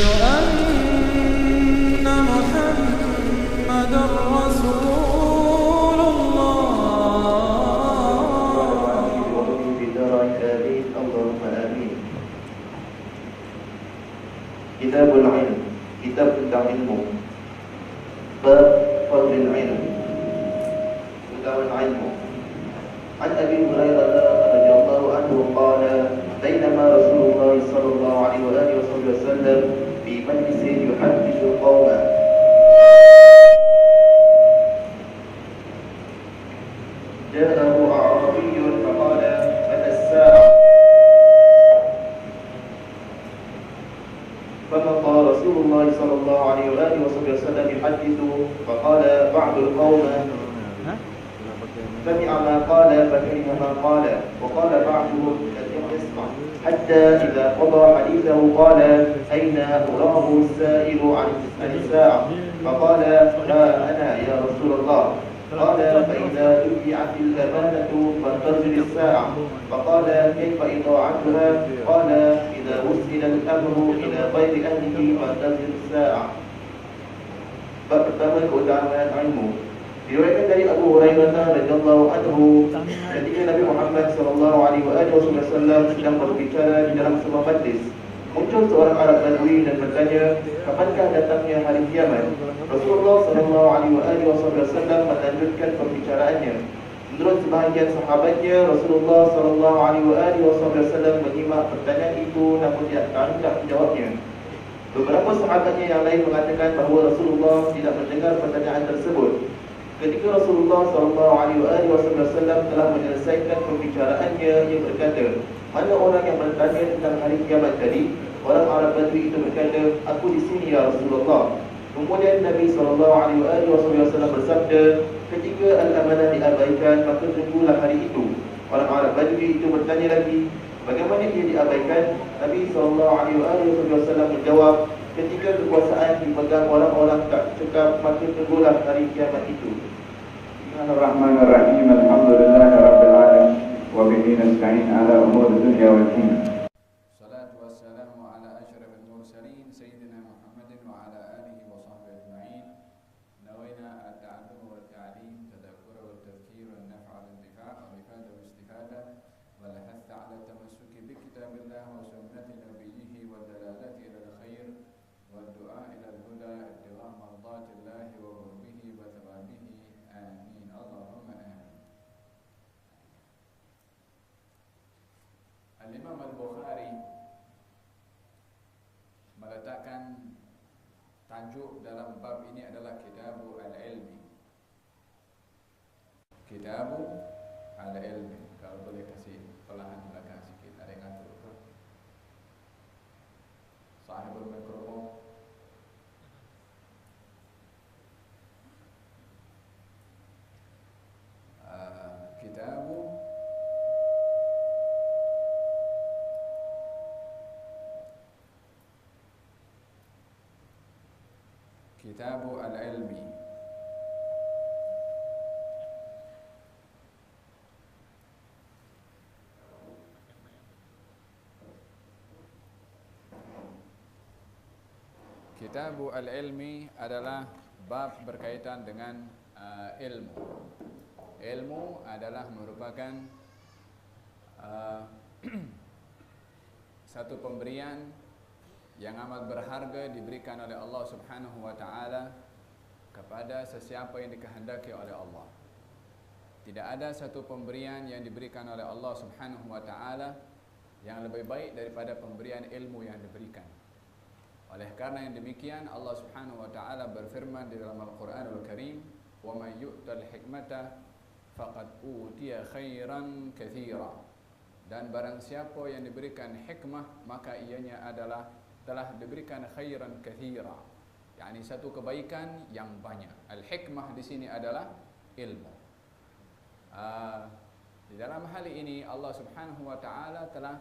أن محمدا رسول الله. اللهم آمين. Kitabul Ilm, kitab tentang ilmu. Bab Fadlil Ilm, keutamaan ilmu. An Abi Hurairah radhiyallahu anhu qala bainama Rasulullah sallallahu alaihi wa alihi wasallam fi majlisin yuhaddithu qauman ja'ahu a'rabiyyun faqala mata as-sa'ah فمضى رسول الله صلى الله عليه وآله وسلم يحدث فقال بعض القوم سمع ما قال فكره ما قال وقال بعضهم لم يسمع حتى إذا قضى حديثه قال أين أراه السائل عن الساعة فقال ها أنا يا رسول الله قال فإذا دفعت الأمانة فانتظر الساعة فقال كيف إضاعتها قال إذا وصل الأمر إلى غير أهله فانتظر الساعة. Bab pertama, keutamaan ilmu. Diriwayatkan dari Abu Hurairah radhiyallahu anhu, ketika Nabi Muhammad sallallahu alaihi wasallam sedang berbicara di dalam sebuah majlis, muncul seorang Arab Badui dan bertanya, kapankah datangnya hari kiamat? Rasulullah sallallahu alaihi wasallam melanjutkan pembicaraannya. Menurut sebahagian sahabatnya, Rasulullah sallallahu alaihi wasallam menyimak pertanyaan itu namun tidak hendak menjawabnya. Beberapa sahabatnya yang lain mengatakan bahawa Rasulullah tidak mendengar pertanyaan tersebut. Ketika Rasulullah SAW telah menyelesaikan pembicaraannya, ia berkata, mana orang yang bertanya tentang hari kiamat tadi? Orang Arab Badui itu berkata, aku di sini ya Rasulullah. Kemudian Nabi SAW bersabda, ketika al-amanah diabaikan, maka tunggulah hari itu. Orang Arab Badui itu bertanya lagi, bagaimana ia diabaikan? Nabi SAW menjawab, ketika kekuasaan dipegang orang-orang tak cekap, maka tunggulah hari kiamat itu. Bismillahirrahmanirrahim. Alhamdulillahirabbil alamin wa bihi nasta'in ala umuri dunya wad din. Salatu wassalamu ala asyrafil mursalin sayyidina Muhammadin wa ala alihi wa sahbihi ajma'in. Nawaina at-ta'allum wa at-ta'lim, tadabbur wa at-tadhkir wa an-naf' wa al-intifa' wa ifada wa istifada wa al-hath 'ala tamassuki bi kitabillah wa sunnati nabiyhi wa dalalati ila al-khair wa ad-du'a ila al-huda ibtigha' mardatillahi wa qurbihi wa thawabihi. Amin. Allahumma amin. Al-Imam Al-Bukhari meletakkan tajuk dalam bab ini adalah Kitabu Al-Ilmi. Kitabu Al-Ilmi. Kalau boleh kasih pelahan belakang sikit, ada yang ngatur ke? Sahibul mikrofon. Kitabu Al-Ilmi. Kitabu Al-Ilmi adalah bab berkaitan dengan ilmu. Ilmu adalah merupakan satu pemberian yang amat berharga diberikan oleh Allah Subhanahu wa taala kepada sesiapa yang dikehendaki oleh Allah. Tidak ada satu pemberian yang diberikan oleh Allah Subhanahu wa taala yang lebih baik daripada pemberian ilmu yang diberikan. Oleh karena yang demikian, Allah Subhanahu wa taala berfirman di dalam Al-Qur'anul Karim, "Wa may yu'tal hikmata faqad utiya khairan katsira." Dan barang siapa yang diberikan hikmah, maka ianya adalah telah diberikan khairan katsira, yakni satu kebaikan yang banyak. Al-hikmah di sini adalah ilmu. Di dalam hal ini Allah Subhanahu wa taala telah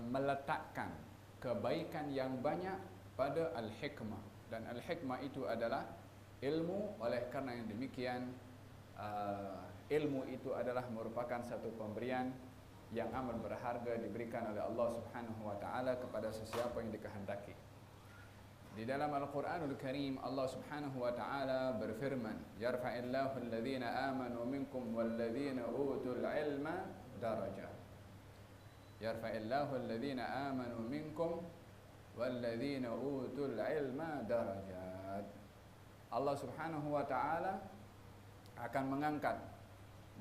meletakkan kebaikan yang banyak pada al-hikmah, dan al-hikmah itu adalah ilmu. Oleh karena yang demikian, ilmu itu adalah merupakan satu pemberian yang amat berharga diberikan oleh Allah Subhanahu wa taala kepada sesiapa yang dikehendaki. Di dalam Al-Qur'anul Karim Allah Subhanahu wa taala berfirman, "Yarfa'illahu alladhina amanu minkum walladhina utul ilma darajat." Yarfa'illahu alladhina amanu minkum walladhina utul ilma darajat. Allah Subhanahu wa taala akan mengangkat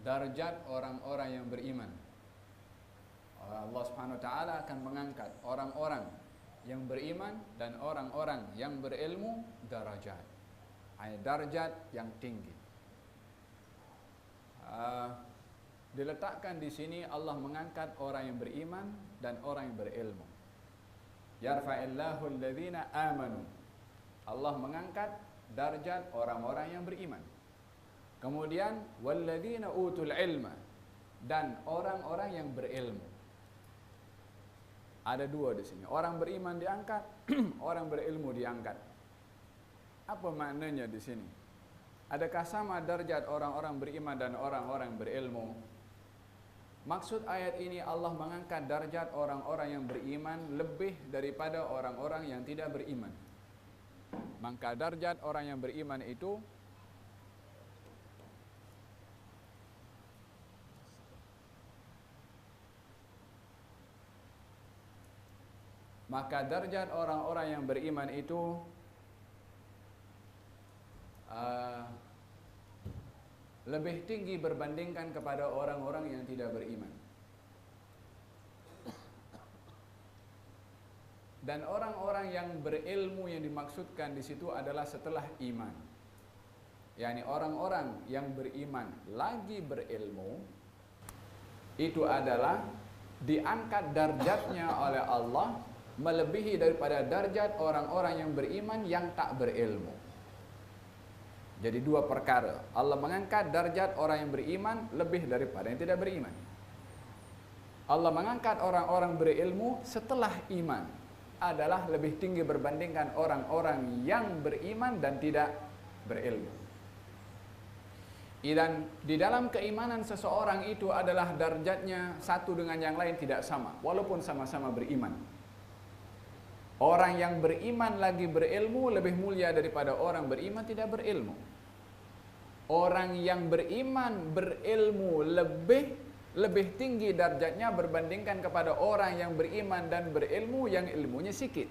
darjat orang-orang yang beriman. Allah Subhanahu wa taala akan mengangkat orang-orang yang beriman dan orang-orang yang berilmu darajat. Darjat yang tinggi. Diletakkan di sini Allah mengangkat orang yang beriman dan orang yang berilmu. Yarfa'illahu alladhina amanu. Allah mengangkat darjat orang-orang yang beriman. Kemudian walladzina utul ilma, dan orang-orang yang berilmu. Ada dua di sini. Orang beriman diangkat, orang berilmu diangkat. Apa maknanya di sini? Adakah sama darjat orang-orang beriman dan orang-orang berilmu? Maksud ayat ini Allah mengangkat darjat orang-orang yang beriman lebih daripada orang-orang yang tidak beriman. Maka darjat orang yang beriman itu lebih tinggi berbandingkan kepada orang-orang yang tidak beriman. Dan orang-orang yang berilmu yang dimaksudkan di situ adalah setelah iman. yakni orang-orang yang beriman lagi berilmu, itu adalah diangkat darjatnya oleh Allah melebihi daripada darjat orang-orang yang beriman yang tak berilmu. Jadi dua perkara, Allah mengangkat darjat orang yang beriman lebih daripada yang tidak beriman. Allah mengangkat orang-orang berilmu setelah iman adalah lebih tinggi berbandingkan orang-orang yang beriman dan tidak berilmu. Dan di dalam keimanan seseorang itu adalah darjatnya satu dengan yang lain tidak sama, walaupun sama-sama beriman. Orang yang beriman lagi berilmu lebih mulia daripada orang beriman tidak berilmu. Orang yang beriman berilmu lebih tinggi darjatnya berbandingkan kepada orang yang beriman dan berilmu yang ilmunya sikit.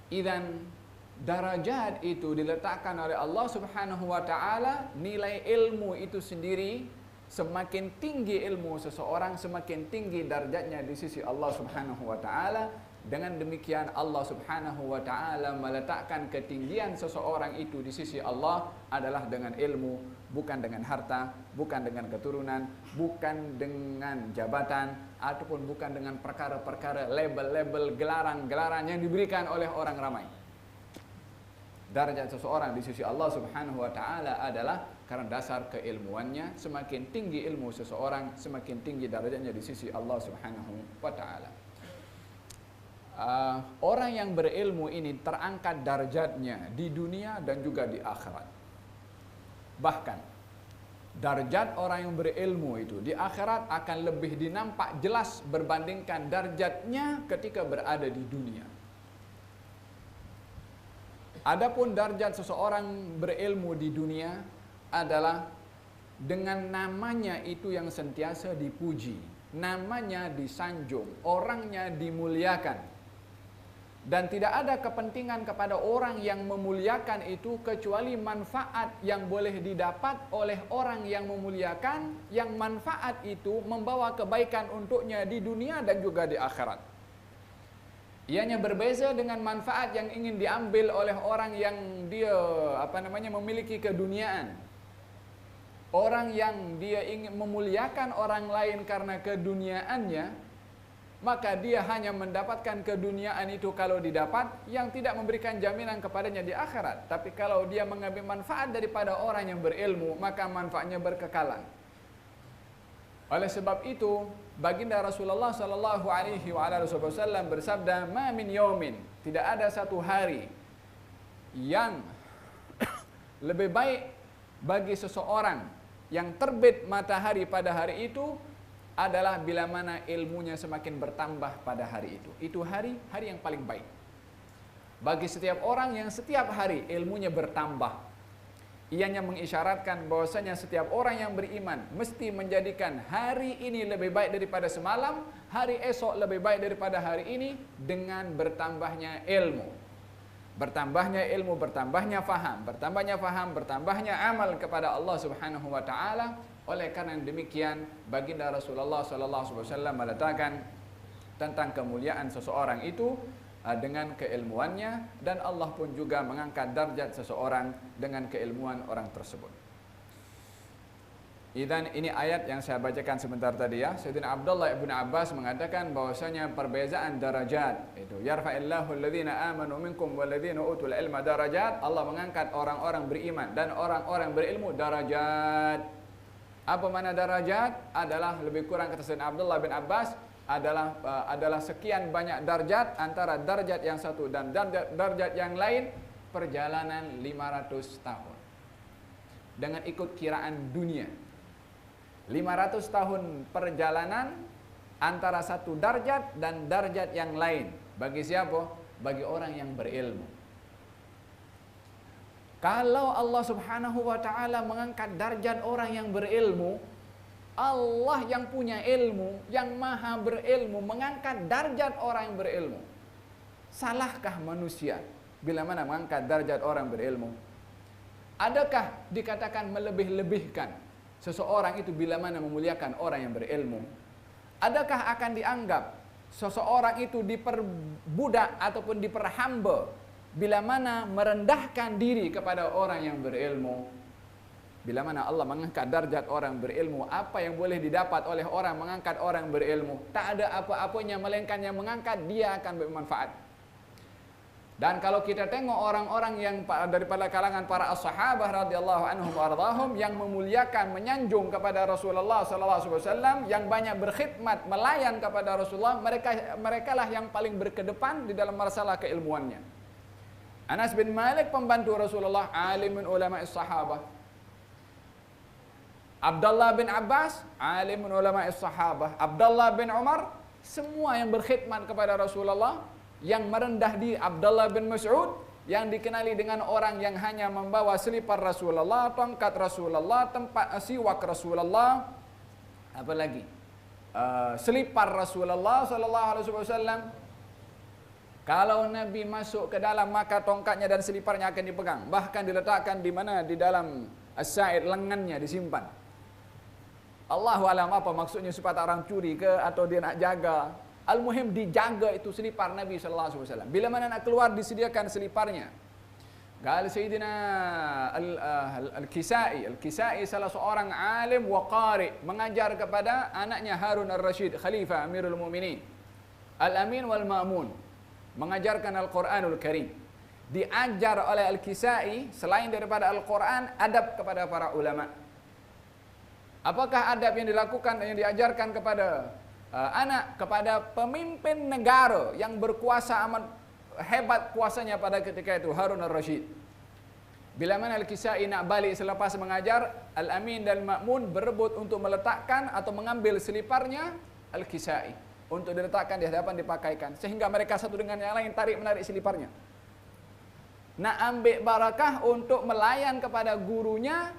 Dan darajat itu diletakkan oleh Allah Subhanahu wa taala, nilai ilmu itu sendiri semakin tinggi ilmu seseorang semakin tinggi darjatnya di sisi Allah Subhanahu wa taala. Dengan demikian Allah Subhanahu wa taala meletakkan ketinggian seseorang itu di sisi Allah adalah dengan ilmu, bukan dengan harta, bukan dengan keturunan, bukan dengan jabatan, ataupun bukan dengan perkara-perkara label-label, gelaran-gelaran yang diberikan oleh orang ramai. Darjat seseorang di sisi Allah Subhanahu wa taala adalah karena dasar keilmuannya. Semakin tinggi ilmu seseorang, semakin tinggi darjatnya di sisi Allah Subhanahu wa taala. Orang yang berilmu ini terangkat darjatnya di dunia dan juga di akhirat. Bahkan darjat orang yang berilmu itu di akhirat akan lebih dinampak jelas berbandingkan darjatnya ketika berada di dunia. Adapun darjat seseorang berilmu di dunia adalah dengan namanya itu yang sentiasa dipuji, namanya disanjung, orangnya dimuliakan. Dan tidak ada kepentingan kepada orang yang memuliakan itu kecuali manfaat yang boleh didapat oleh orang yang memuliakan, yang manfaat itu membawa kebaikan untuknya di dunia dan juga di akhirat. Ianya berbeza dengan manfaat yang ingin diambil oleh orang yang dia memiliki keduniaan. Orang yang dia ingin memuliakan orang lain karena keduniaannya, maka dia hanya mendapatkan keduniaan itu kalau didapat, yang tidak memberikan jaminan kepadanya di akhirat. Tapi kalau dia mengambil manfaat daripada orang yang berilmu, maka manfaatnya berkekalan. Oleh sebab itu, baginda Rasulullah sallallahu alaihi wasallam bersabda, "Ma min yaumin", tidak ada satu hari yang lebih baik bagi seseorang yang terbit matahari pada hari itu adalah bila mana ilmunya semakin bertambah pada hari itu. Itu hari yang paling baik. bagi setiap orang yang setiap hari ilmunya bertambah. Ianya mengisyaratkan bahwasanya setiap orang yang beriman mesti menjadikan hari ini lebih baik daripada semalam, hari esok lebih baik daripada hari ini dengan bertambahnya ilmu. Bertambahnya ilmu, bertambahnya faham, bertambahnya amal kepada Allah Subhanahu wa taala. Oleh karena demikian, baginda Rasulullah sallallahu alaihi wasallam meletakkan tentang kemuliaan seseorang itu dengan keilmuannya, dan Allah pun juga mengangkat darjat seseorang dengan keilmuan orang tersebut. Dan ini ayat yang saya bacakan sebentar tadi ya. Sayyidina Abdullah ibn Abbas mengatakan bahwasanya perbezaan darajat itu, yarfa'illahu alladhina amanu minkum walladhina utul ilma darajat. Allah mengangkat orang-orang beriman dan orang-orang berilmu darajat. Apa makna darajat? Adalah lebih kurang kata Sayyidina Abdullah bin Abbas adalah sekian banyak darjat antara darjat yang satu dan darjat yang lain, perjalanan 500 tahun. Dengan ikut kiraan dunia. 500 tahun perjalanan antara satu darjat dan darjat yang lain. Bagi siapa? Bagi orang yang berilmu. Kalau Allah Subhanahu wa taala mengangkat darjat orang yang berilmu, Allah yang punya ilmu, yang maha berilmu, mengangkat darjat orang yang berilmu. Salahkah manusia bila mana mengangkat darjat orang berilmu? Adakah dikatakan melebih-lebihkan seseorang itu bila mana memuliakan orang yang berilmu? Adakah akan dianggap seseorang itu diperbudak ataupun diperhamba bila mana merendahkan diri kepada orang yang berilmu? Bila mana Allah mengangkat darjat orang berilmu, apa yang boleh didapat oleh orang mengangkat orang berilmu? Tak ada apa-apanya melainkan yang mengangkat dia akan bermanfaat. Dan kalau kita tengok orang-orang yang daripada kalangan para as-sahabah radhiyallahu anhum warḍahum yang memuliakan, menyanjung kepada Rasulullah sallallahu alaihi wasallam, yang banyak berkhidmat, melayan kepada Rasulullah, merekalah yang paling berkedepan di dalam masalah keilmuannya. Anas bin Malik pembantu Rasulullah, alimun ulama'is sahabah. Abdullah bin Abbas, alimun ulama'is sahabah. Abdullah bin Umar, semua yang berkhidmat kepada Rasulullah. Yang merendah di Abdullah bin Mas'ud, yang dikenali dengan orang yang hanya membawa selipar Rasulullah, tongkat Rasulullah, tempat siwak Rasulullah, apa lagi? Selipar Rasulullah sallallahu alaihi wasallam. Kalau Nabi masuk ke dalam, maka tongkatnya dan seliparnya akan dipegang, bahkan diletakkan di mana? Di dalam as-sa'id, lengannya disimpan. Allahu alam apa maksudnya, supaya orang curi ke atau dia nak jaga. Al-muhim dijaga itu selipar Nabi sallallahu alaihi wasallam. Bila mana nak keluar disediakan seliparnya. Qala Sayyidina Al-Kisai salah seorang alim wa qari, mengajar kepada anaknya Harun Ar-Rasyid, Khalifah Amirul Mukminin, Al-Amin wal Ma'mun, mengajarkan Al-Quranul Karim. Diajar oleh Al-Kisai selain daripada Al-Quran, adab kepada para ulama. Apakah adab yang dilakukan, yang diajarkan kepada anak, kepada pemimpin negara yang berkuasa amat hebat kuasanya pada ketika itu, Harun Ar-Rasyid. Bila mana Al-Kisai nak balik selepas mengajar, Al-Amin dan Ma'mun berebut untuk meletakkan atau mengambil seliparnya Al-Kisai untuk diletakkan di hadapan, dipakaikan, sehingga mereka satu dengan yang lain tarik-menarik seliparnya. Nak ambil barakah untuk melayan kepada gurunya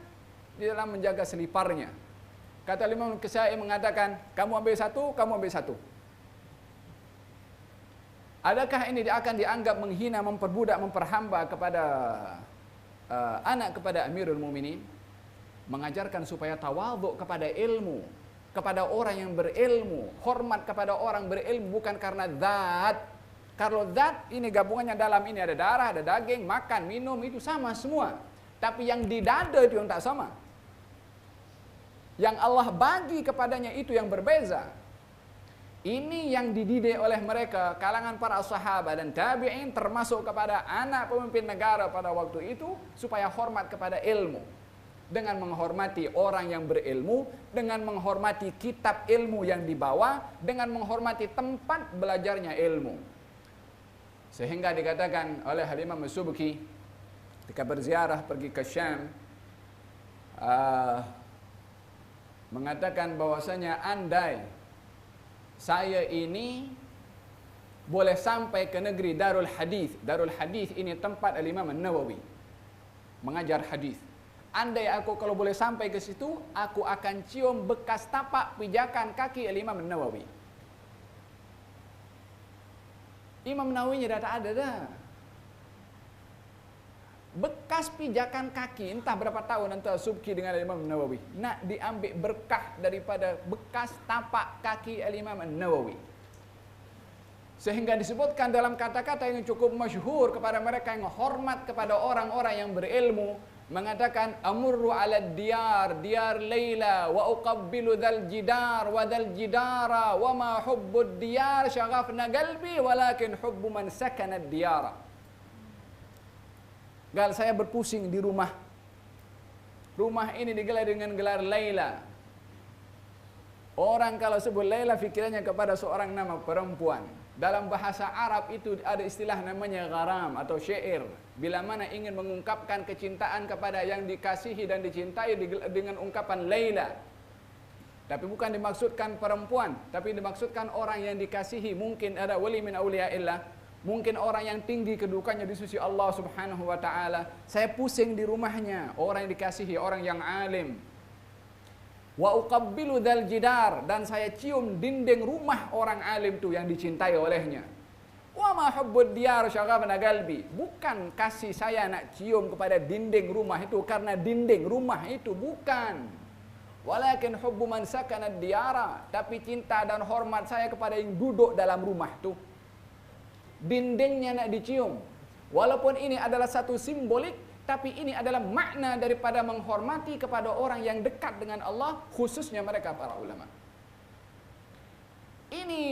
di dalam menjaga seliparnya. Kata Imam Al-Kisai mengatakan, kamu ambil satu, kamu ambil satu. Adakah ini akan dianggap menghina, memperbudak, memperhamba kepada anak kepada Amirul Mukminin? Mengajarkan supaya tawadhu kepada ilmu, kepada orang yang berilmu, hormat kepada orang berilmu, bukan karena zat. Kalau zat ini gabungannya dalam ini ada darah, ada daging, makan, minum, itu sama semua. Tapi yang di dada itu yang tak sama. Yang Allah bagi kepadanya itu yang berbeza. Ini yang dididik oleh mereka, kalangan para sahabat dan tabi'in, termasuk kepada anak pemimpin negara pada waktu itu, supaya hormat kepada ilmu. Dengan menghormati orang yang berilmu, dengan menghormati kitab ilmu yang dibawa, dengan menghormati tempat belajarnya ilmu. Sehingga dikatakan oleh Al-Imam As-Subki ketika berziarah pergi ke Syam, mengatakan bahwasanya andai saya ini boleh sampai ke negeri Darul Hadis. Darul Hadis ini tempat Al-Imam An-Nawawi mengajar hadis. Andai aku kalau boleh sampai ke situ, aku akan cium bekas tapak pijakan kaki Al-Imam An-Nawawi. Imam Nawawi dah tak ada dah. Bekas pijakan kaki, entah berapa tahun antara Subki dengan Imam Nawawi, nak diambil berkah daripada bekas tapak kaki Imam Nawawi. Sehingga disebutkan dalam kata-kata yang cukup masyhur kepada mereka yang hormat kepada orang-orang yang berilmu, mengatakan amurru ala diyar Laila wa uqabbilu dzal jidar wa dzal jidara wa ma hubbud diyar syaghafna qalbi walakin hubbu man sakana diyara. Gal, saya berpusing di rumah. Rumah ini digelar dengan gelar Laila. Orang kalau sebut Laila fikirannya kepada seorang nama perempuan. Dalam bahasa Arab itu ada istilah namanya gharam atau syair. Bila mana ingin mengungkapkan kecintaan kepada yang dikasihi dan dicintai dengan ungkapan Laila. Tapi bukan dimaksudkan perempuan, tapi dimaksudkan orang yang dikasihi. Mungkin ada wali min awliyaillah, mungkin orang yang tinggi kedudukannya di sisi Allah Subhanahu wa taala. Saya pusing di rumahnya, orang yang dikasihi, orang yang alim. Wa uqabbilu dzal jidar, dan saya cium dinding rumah orang alim itu yang dicintai olehnya. Wa ma hubbud diyar syaghafna qalbi, bukan kasih saya nak cium kepada dinding rumah itu karena dinding rumah itu, bukan. Walakin hubbu man sakana diyara, tapi cinta dan hormat saya kepada yang duduk dalam rumah itu. Dindingnya nak dicium. Walaupun ini adalah satu simbolik, tapi ini adalah makna daripada menghormati kepada orang yang dekat dengan Allah, khususnya mereka para ulama. Ini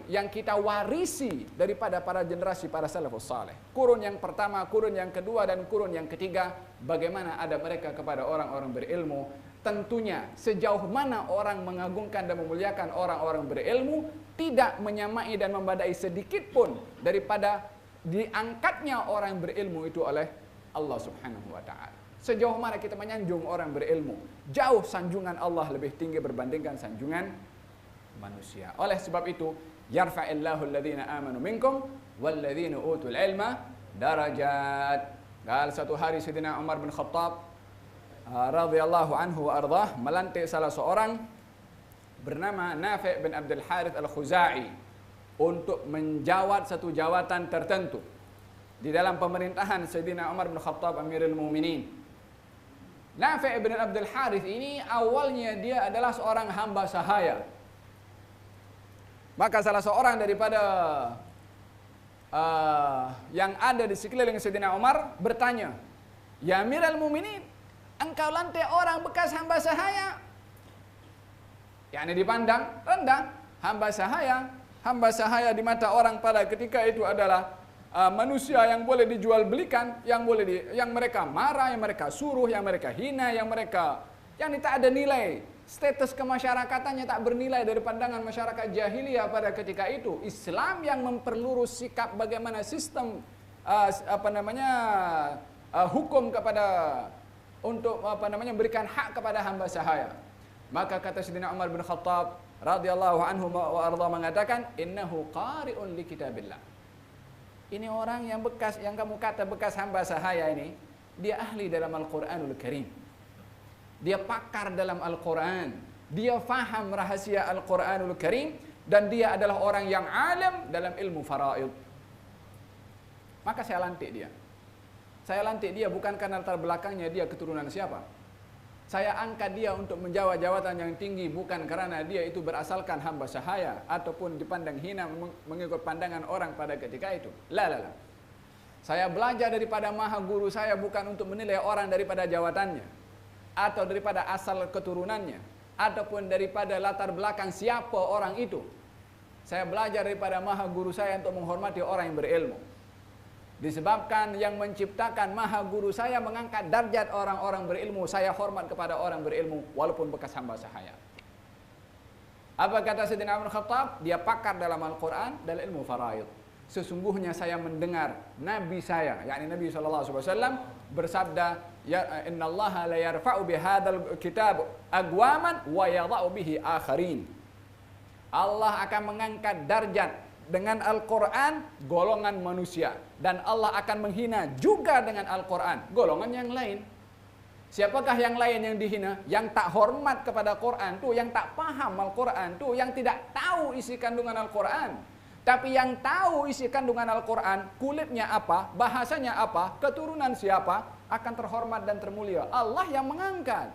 yang kita warisi daripada para generasi para salafus saleh. Kurun yang pertama, kurun yang kedua, dan kurun yang ketiga, bagaimana ada mereka kepada orang-orang berilmu. Tentunya sejauh mana orang mengagungkan dan memuliakan orang-orang berilmu, tidak menyamai dan membadai sedikit pun daripada diangkatnya orang berilmu itu oleh Allah Subhanahu wa taala. Sejauh mana kita menyanjung orang berilmu, jauh sanjungan Allah lebih tinggi berbandingkan sanjungan manusia. Oleh sebab itu, yarfa'illahu alladhina amanu minkum walladhina utul ilma darajat. Gal satu hari Sayyidina Umar bin Khattab radhiyallahu anhu wa ardah melantik salah seorang bernama Nafi' bin Abdul Harith Al-Khuzai untuk menjawat satu jawatan tertentu di dalam pemerintahan Sayyidina Umar bin Khattab Amirul Mukminin. Nafi' bin Abdul Harith ini awalnya dia adalah seorang hamba sahaya. Maka salah seorang daripada yang ada di sekeliling Sayyidina Umar bertanya, "Ya Amirul Mukminin, engkau lantik orang bekas hamba sahaya?" Yakni dipandang rendah, hamba sahaya di mata orang pada ketika itu adalah manusia yang boleh dijual belikan, yang mereka marah, yang mereka suruh, yang mereka hina, yang tak ada nilai. Status kemasyarakatan tak bernilai dari pandangan masyarakat jahiliyah pada ketika itu. Islam yang memperlurus sikap bagaimana sistem hukum kepada untuk berikan hak kepada hamba sahaya. Maka kata Sayyidina Umar bin Khattab radhiyallahu anhu wa arda mengatakan, innahu qari'un li kitabillah. Ini orang yang kamu kata bekas hamba sahaya ini, dia ahli dalam Al-Qur'anul Karim. Dia pakar dalam Al-Quran. Dia faham rahasia Al-Quranul Karim, dan dia adalah orang yang alim dalam ilmu faraid. Maka saya lantik dia. Saya lantik dia bukan karena latar belakangnya dia keturunan siapa. Saya angkat dia untuk menjawab jawatan yang tinggi bukan karena dia itu berasalkan hamba sahaya ataupun dipandang hina mengikut pandangan orang pada ketika itu. La. Saya belajar daripada maha guru saya bukan untuk menilai orang daripada jawatannya, atau daripada asal keturunannya, ataupun daripada latar belakang siapa orang itu. Saya belajar daripada maha guru saya untuk menghormati orang yang berilmu. Disebabkan yang menciptakan maha guru saya mengangkat darjat orang-orang berilmu, saya hormat kepada orang berilmu walaupun bekas hamba sahaya. Apa kata Sayyidina Umar Khattab? Dia pakar dalam Al-Quran dan ilmu faraid. Sesungguhnya saya mendengar Nabi saya, yakni Nabi SAW bersabda, ya innallaha la yarfa'u bihadzal kitab aqwaman wa yadha'u bihi akharin. Allah akan mengangkat darjat dengan Al-Quran golongan manusia. Dan Allah akan menghina juga dengan Al-Quran golongan yang lain. Siapakah yang lain yang dihina? Yang tak hormat kepada Quran tu, yang tak paham Al-Quran tu, yang tidak tahu isi kandungan Al-Quran. Tapi yang tahu isi kandungan Al-Quran, kulitnya apa, bahasanya apa, keturunan siapa, akan terhormat dan termulia. Allah yang mengangkat.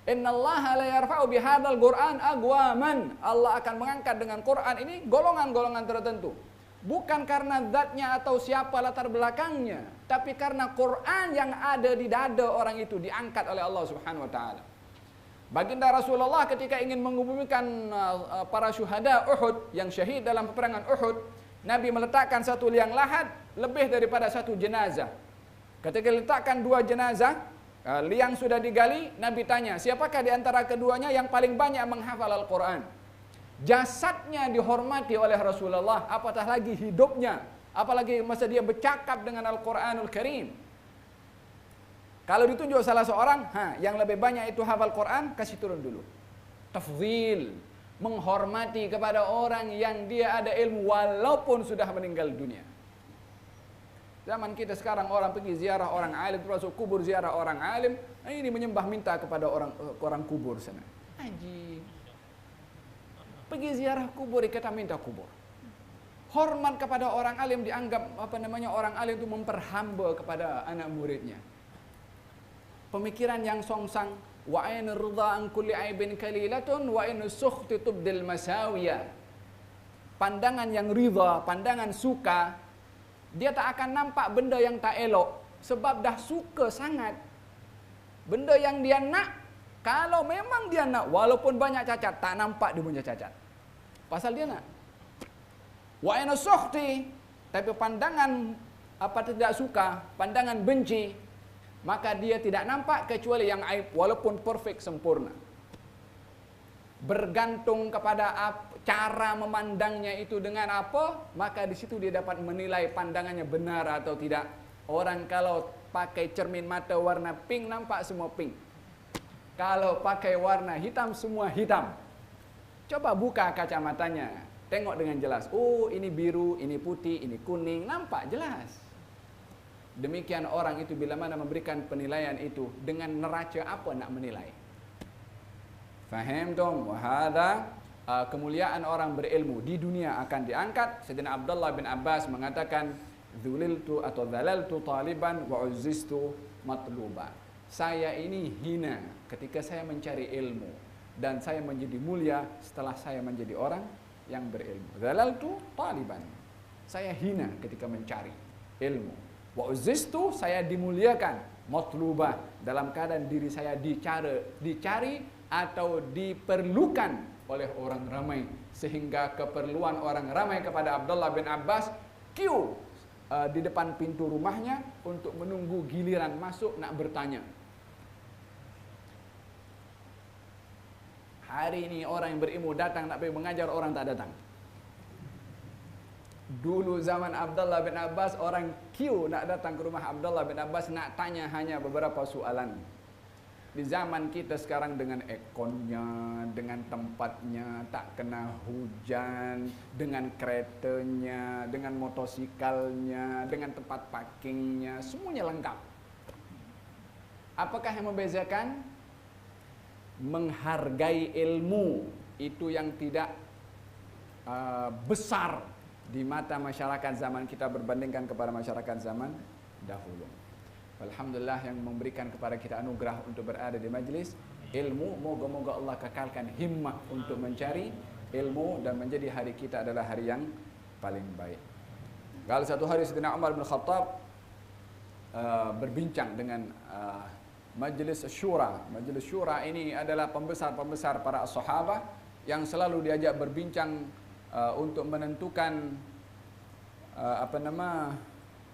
Innallaha la yarfa'u bihadzal Qur'an aqwaman. Allah akan mengangkat dengan Quran ini golongan-golongan tertentu. Bukan karena zatnya atau siapa latar belakangnya, tapi karena Quran yang ada di dada orang itu diangkat oleh Allah Subhanahu wa taala. Baginda Rasulullah ketika ingin mengumumkan para syuhada Uhud yang syahid dalam peperangan Uhud, Nabi meletakkan satu liang lahat lebih daripada satu jenazah. Ketika letakkan dua jenazah, liang sudah digali, Nabi tanya, siapakah di antara keduanya yang paling banyak menghafal Al-Quran? Jasadnya dihormati oleh Rasulullah, apatah lagi hidupnya, apalagi masa dia bercakap dengan Al-Quranul Karim. Kalau ditunjuk salah seorang, yang lebih banyak itu hafal Quran, kasih turun dulu. Tafdhil, menghormati kepada orang yang dia ada ilmu walaupun sudah meninggal dunia. Zaman kita sekarang orang pergi ziarah orang alim, termasuk kubur ziarah orang alim, ini menyembah minta kepada orang kubur sana. Haji. Pergi ziarah kubur, kita minta kubur. Hormat kepada orang alim dianggap orang alim itu memperhamba kepada anak muridnya. Pemikiran yang songsang, wa ain ridha an kulli aibin kalilatun wa in sukhti tubdil masawiya. Pandangan yang ridha, pandangan suka, dia tak akan nampak benda yang tak elok sebab dah suka sangat. Benda yang dia nak, kalau memang dia nak, walaupun banyak cacat, tak nampak dia punya cacat. Pasal dia nak. Wa ina sukhti, tapi pandangan tidak suka, pandangan benci, maka dia tidak nampak kecuali yang aib walaupun perfect sempurna. Bergantung kepada cara memandangnya itu dengan apa, maka di situ dia dapat menilai pandangannya benar atau tidak. Orang kalau pakai cermin mata warna pink, nampak semua pink. Kalau pakai warna hitam, semua hitam. Coba buka kacamatanya, tengok dengan jelas. Oh, ini biru, ini putih, ini kuning, nampak jelas. Demikian orang itu bila mana memberikan penilaian itu, dengan neraca apa nak menilai? Faham dong? Wahada kemuliaan orang berilmu di dunia akan diangkat. Sayyidina Abdullah bin Abbas mengatakan, dzuliltu atau dhalaltu taliban wa uzzistu matluba. Saya ini hina ketika saya mencari ilmu, dan saya menjadi mulia setelah saya menjadi orang yang berilmu. Dhalaltu taliban. Saya hina ketika mencari ilmu. Wa uzzistu, saya dimuliakan. Matluba, dalam keadaan diri saya dicari atau diperlukan oleh orang ramai, sehingga keperluan orang ramai kepada Abdullah bin Abbas queue di depan pintu rumahnya untuk menunggu giliran masuk nak bertanya. Hari ini orang yang berilmu datang nak pergi mengajar, orang tak datang. Dulu zaman Abdullah bin Abbas, orang queue nak datang ke rumah Abdullah bin Abbas nak tanya hanya beberapa soalan. Di zaman kita sekarang dengan ekonnya, dengan tempatnya, tak kena hujan, dengan keretanya, dengan motosikalnya, dengan tempat parkingnya, semuanya lengkap. Apakah yang membezakan? Menghargai ilmu itu yang tidak besar di mata masyarakat zaman kita berbandingkan kepada masyarakat zaman dahulu. Alhamdulillah yang memberikan kepada kita anugerah untuk berada di majlis ilmu. Moga-moga Allah kekalkan himmah untuk mencari ilmu dan menjadi hari kita adalah hari yang paling baik. Kalau satu hari Sayyidina Umar bin Khattab berbincang dengan Majlis Syura. Majlis Syura ini adalah pembesar-pembesar para sahabat yang selalu diajak berbincang untuk menentukan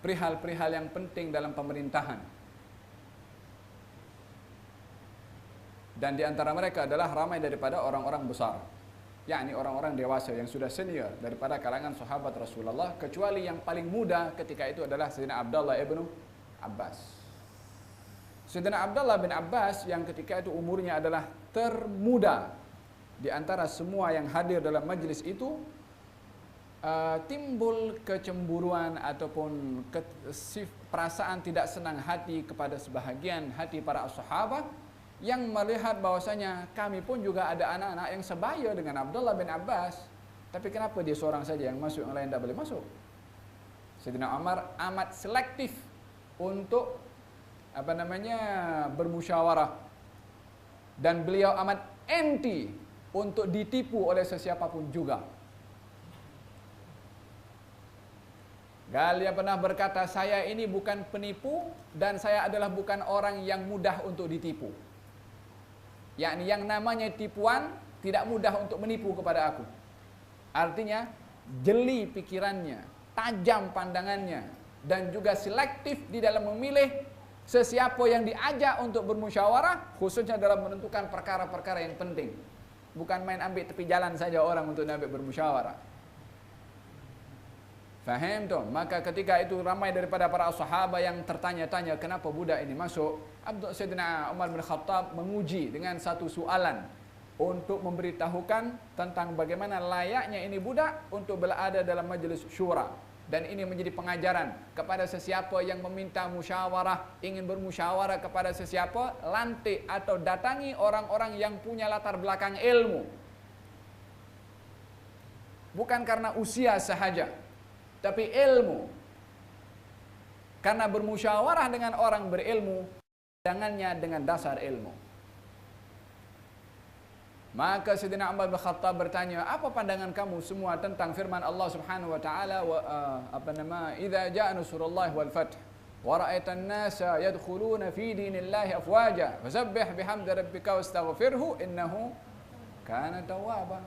perihal-perihal yang penting dalam pemerintahan. Dan di antara mereka adalah ramai daripada orang-orang besar, yakni orang-orang dewasa yang sudah senior daripada kalangan sahabat Rasulullah, kecuali yang paling muda ketika itu adalah Sayyidina Abdullah ibn Abbas. Sayyidina Abdullah bin Abbas yang ketika itu umurnya adalah termuda di antara semua yang hadir dalam majlis itu timbul kecemburuan ataupun perasaan tidak senang hati kepada sebahagian hati para sahabat yang melihat bahwasanya kami pun juga ada anak-anak yang sebaya dengan Abdullah bin Abbas, tapi kenapa dia seorang saja yang masuk, yang lain tak boleh masuk? Sayyidina Umar amat selektif untuk bermusyawarah, dan beliau amat anti untuk ditipu oleh sesiapapun juga. Dia pernah berkata, saya ini bukan penipu dan saya adalah bukan orang yang mudah untuk ditipu. Yakni yang namanya tipuan tidak mudah untuk menipu kepada aku. Artinya jeli pikirannya, tajam pandangannya, dan juga selektif di dalam memilih sesiapa yang diajak untuk bermusyawarah, khususnya dalam menentukan perkara-perkara yang penting. Bukan main ambil tepi jalan saja orang untuk ambil bermusyawarah. Faham tuan? Maka ketika itu ramai daripada para sahabat yang tertanya-tanya kenapa budak ini masuk. Sayyidina Umar bin Khattab menguji dengan satu soalan untuk memberitahukan tentang bagaimana layaknya ini budak untuk berada dalam majlis syura. Dan ini menjadi pengajaran kepada sesiapa yang meminta musyawarah, ingin bermusyawarah kepada sesiapa, lantik atau datangi orang-orang yang punya latar belakang ilmu. Bukan karena usia sahaja, tapi ilmu. Karena bermusyawarah dengan orang berilmu, pandangannya dengan dasar ilmu. Maka Sayyidina Umar bin Khattab bertanya, apa pandangan kamu semua tentang firman Allah Subhanahu wa taala, idza jaa nasrullahi wal fath wa ra'aitan nasa yadkhuluna fi dinillahi afwaja fasabbih bihamdi rabbika wastaghfirhu innahu kana tawwaba.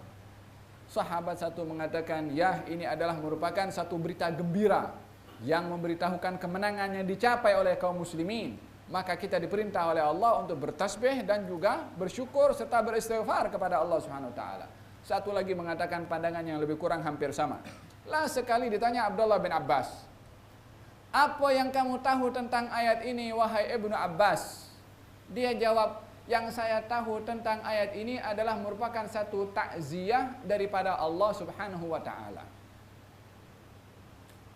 Sahabat satu mengatakan, ya, ini adalah merupakan satu berita gembira yang memberitahukan kemenangan yang dicapai oleh kaum muslimin. Maka kita diperintah oleh Allah untuk bertasbih dan juga bersyukur serta beristighfar kepada Allah Subhanahu wa taala. Satu lagi mengatakan pandangan yang lebih kurang hampir sama. Lah sekali ditanya Abdullah bin Abbas, apa yang kamu tahu tentang ayat ini wahai Ibnu Abbas? Dia jawab, yang saya tahu tentang ayat ini adalah merupakan satu takziah daripada Allah Subhanahu wa taala.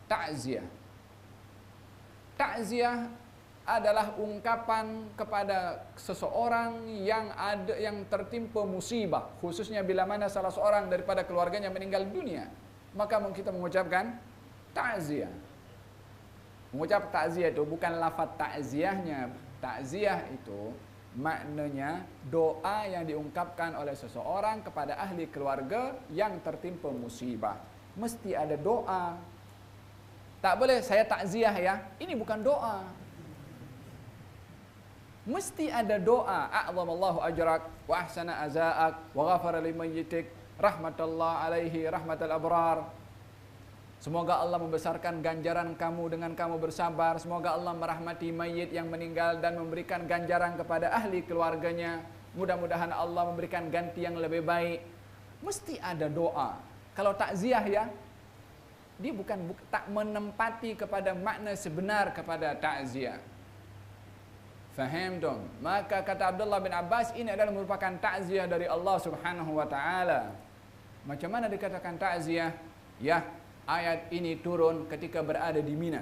Takziah. Takziah adalah ungkapan kepada seseorang yang tertimpa musibah, khususnya bila mana salah seorang daripada keluarganya meninggal dunia, maka kita mengucapkan takziah. Mengucap takziah itu bukan lafaz takziahnya. Takziah itu maknanya doa yang diungkapkan oleh seseorang kepada ahli keluarga yang tertimpa musibah. Mesti ada doa. Tak boleh saya takziah ya. Ini bukan doa. Mesti ada doa, a'zamallahu ajrak wa ahsana azaak wa ghafara limayyitik rahmatullah alaihi rahmatal abrar. Semoga Allah membesarkan ganjaran kamu dengan kamu bersabar. Semoga Allah merahmati mayit yang meninggal dan memberikan ganjaran kepada ahli keluarganya. Mudah-mudahan Allah memberikan ganti yang lebih baik. Mesti ada doa. Kalau takziah ya, dia tak menempati kepada makna sebenar kepada takziah. Faham dong? Maka kata Abdullah bin Abbas, ini adalah merupakan takziah dari Allah Subhanahu wa taala. Macam mana dikatakan takziah? Ya, ayat ini turun ketika berada di Mina.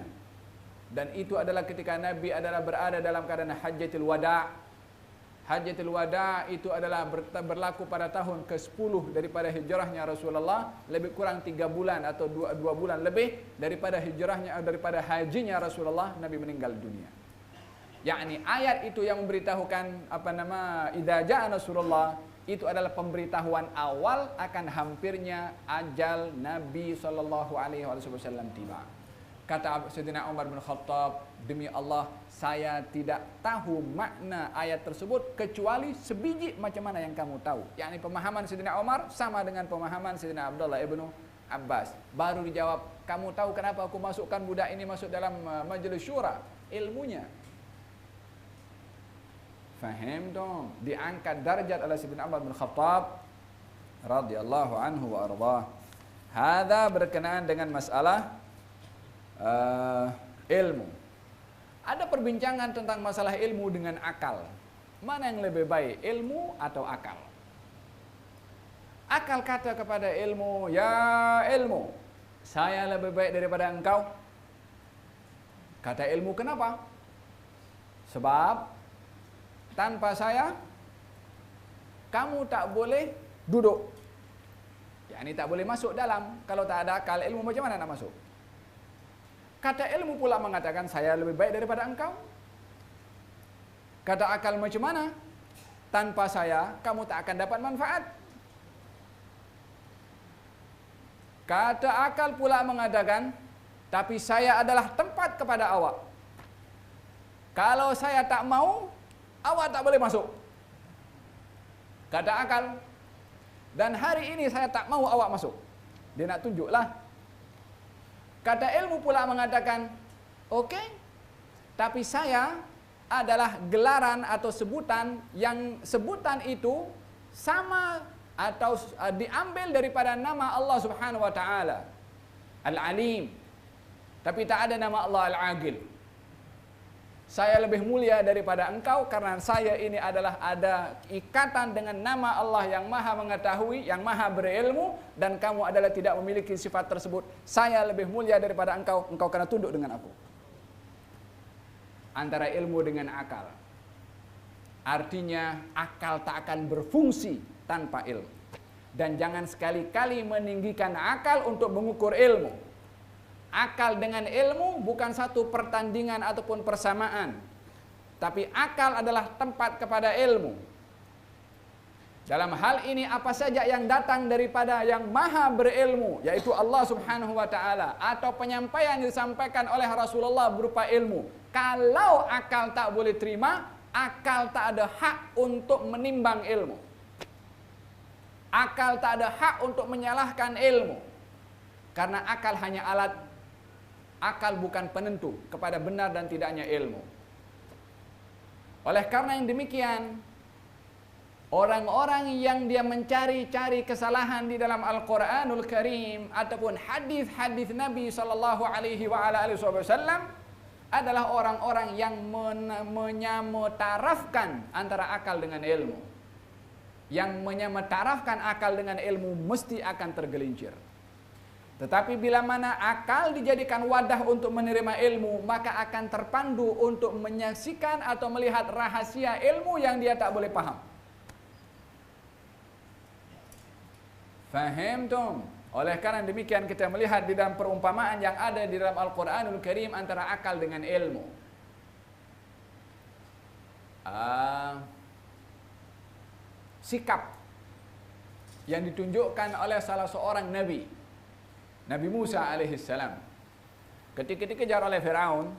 Dan itu adalah ketika Nabi adalah berada dalam keadaan Hajjatul Wada'. Hajjatul Wada' itu adalah berlaku pada tahun ke-10 daripada hijrahnya Rasulullah, lebih kurang 3 bulan atau 2 bulan lebih daripada hajinya Rasulullah, Nabi meninggal dunia. Yakni ayat itu yang memberitahukan idza jaa nasrullah, itu adalah pemberitahuan awal akan hampirnya ajal Nabi sallallahu alaihi wasallam tiba. Kata Sayyidina Umar bin Khattab, demi Allah saya tidak tahu makna ayat tersebut kecuali sebiji macam mana yang kamu tahu. Yakni pemahaman Sayyidina Umar sama dengan pemahaman Sayyidina Abdullah ibnu Abbas. Baru dijawab, kamu tahu kenapa aku masukkan budak ini masuk dalam majlis syura? Ilmunya. Faham dong? Diangkat darjat oleh Sayyidina Umar bin Khattab radhiyallahu anhu wa ardhah. Hadza berkenaan dengan masalah ilmu. Ada perbincangan tentang masalah ilmu dengan akal. Mana yang lebih baik, ilmu atau akal? Akal kata kepada ilmu, ya ilmu, saya lebih baik daripada engkau. Kata ilmu, kenapa? Sebab tanpa saya kamu tak boleh duduk. Yani tak boleh masuk dalam. Kalau tak ada akal ilmu, macam mana nak masuk? Kata ilmu pula mengatakan, saya lebih baik daripada engkau. Kata akal, macam mana? Tanpa saya kamu tak akan dapat manfaat. Kata akal pula mengatakan, tapi saya adalah tempat kepada awak. Kalau saya tak mau, awak tak boleh masuk. Kata akal, dan hari ini saya tak mau awak masuk. Dia nak tunjuklah. Kata ilmu pula mengatakan, okey, tapi saya adalah gelaran atau sebutan yang sebutan itu sama atau diambil daripada nama Allah Subhanahu wa taala, Al-Alim. Tapi tak ada nama Allah Al-Agil. Saya lebih mulia daripada engkau karena saya ini adalah ada ikatan dengan nama Allah yang Maha mengetahui, yang Maha berilmu, dan kamu adalah tidak memiliki sifat tersebut. Saya lebih mulia daripada engkau, engkau kena tunduk dengan aku. Antara ilmu dengan akal. Artinya akal tak akan berfungsi tanpa ilmu. Dan jangan sekali-kali meninggikan akal untuk mengukur ilmu. Akal dengan ilmu bukan satu pertandingan ataupun persamaan. Tapi akal adalah tempat kepada ilmu. Dalam hal ini apa saja yang datang daripada yang maha berilmu, yaitu Allah Subhanahu wa ta'ala, atau penyampaian yang disampaikan oleh Rasulullah berupa ilmu. Kalau akal tak boleh terima, akal tak ada hak untuk menimbang ilmu. Akal tak ada hak untuk menyalahkan ilmu. Karena akal hanya alat. Akal bukan penentu kepada benar dan tidaknya ilmu. Oleh karena yang demikian, orang-orang yang dia mencari-cari kesalahan di dalam Al-Quranul Karim ataupun hadis-hadis Nabi SAW adalah orang-orang yang menyametarafkan antara akal dengan ilmu. Yang menyametarafkan akal dengan ilmu mesti akan tergelincir. Tetapi bila mana akal dijadikan wadah untuk menerima ilmu, maka akan terpandu untuk menyaksikan atau melihat rahasia ilmu yang dia tak boleh paham. Faham tum? Oleh karena demikian kita melihat di dalam perumpamaan yang ada di dalam Al-Quranul Karim antara akal dengan ilmu. Sikap yang ditunjukkan oleh salah seorang Nabi, Nabi Musa alaihissalam, ketika dikejar oleh Firaun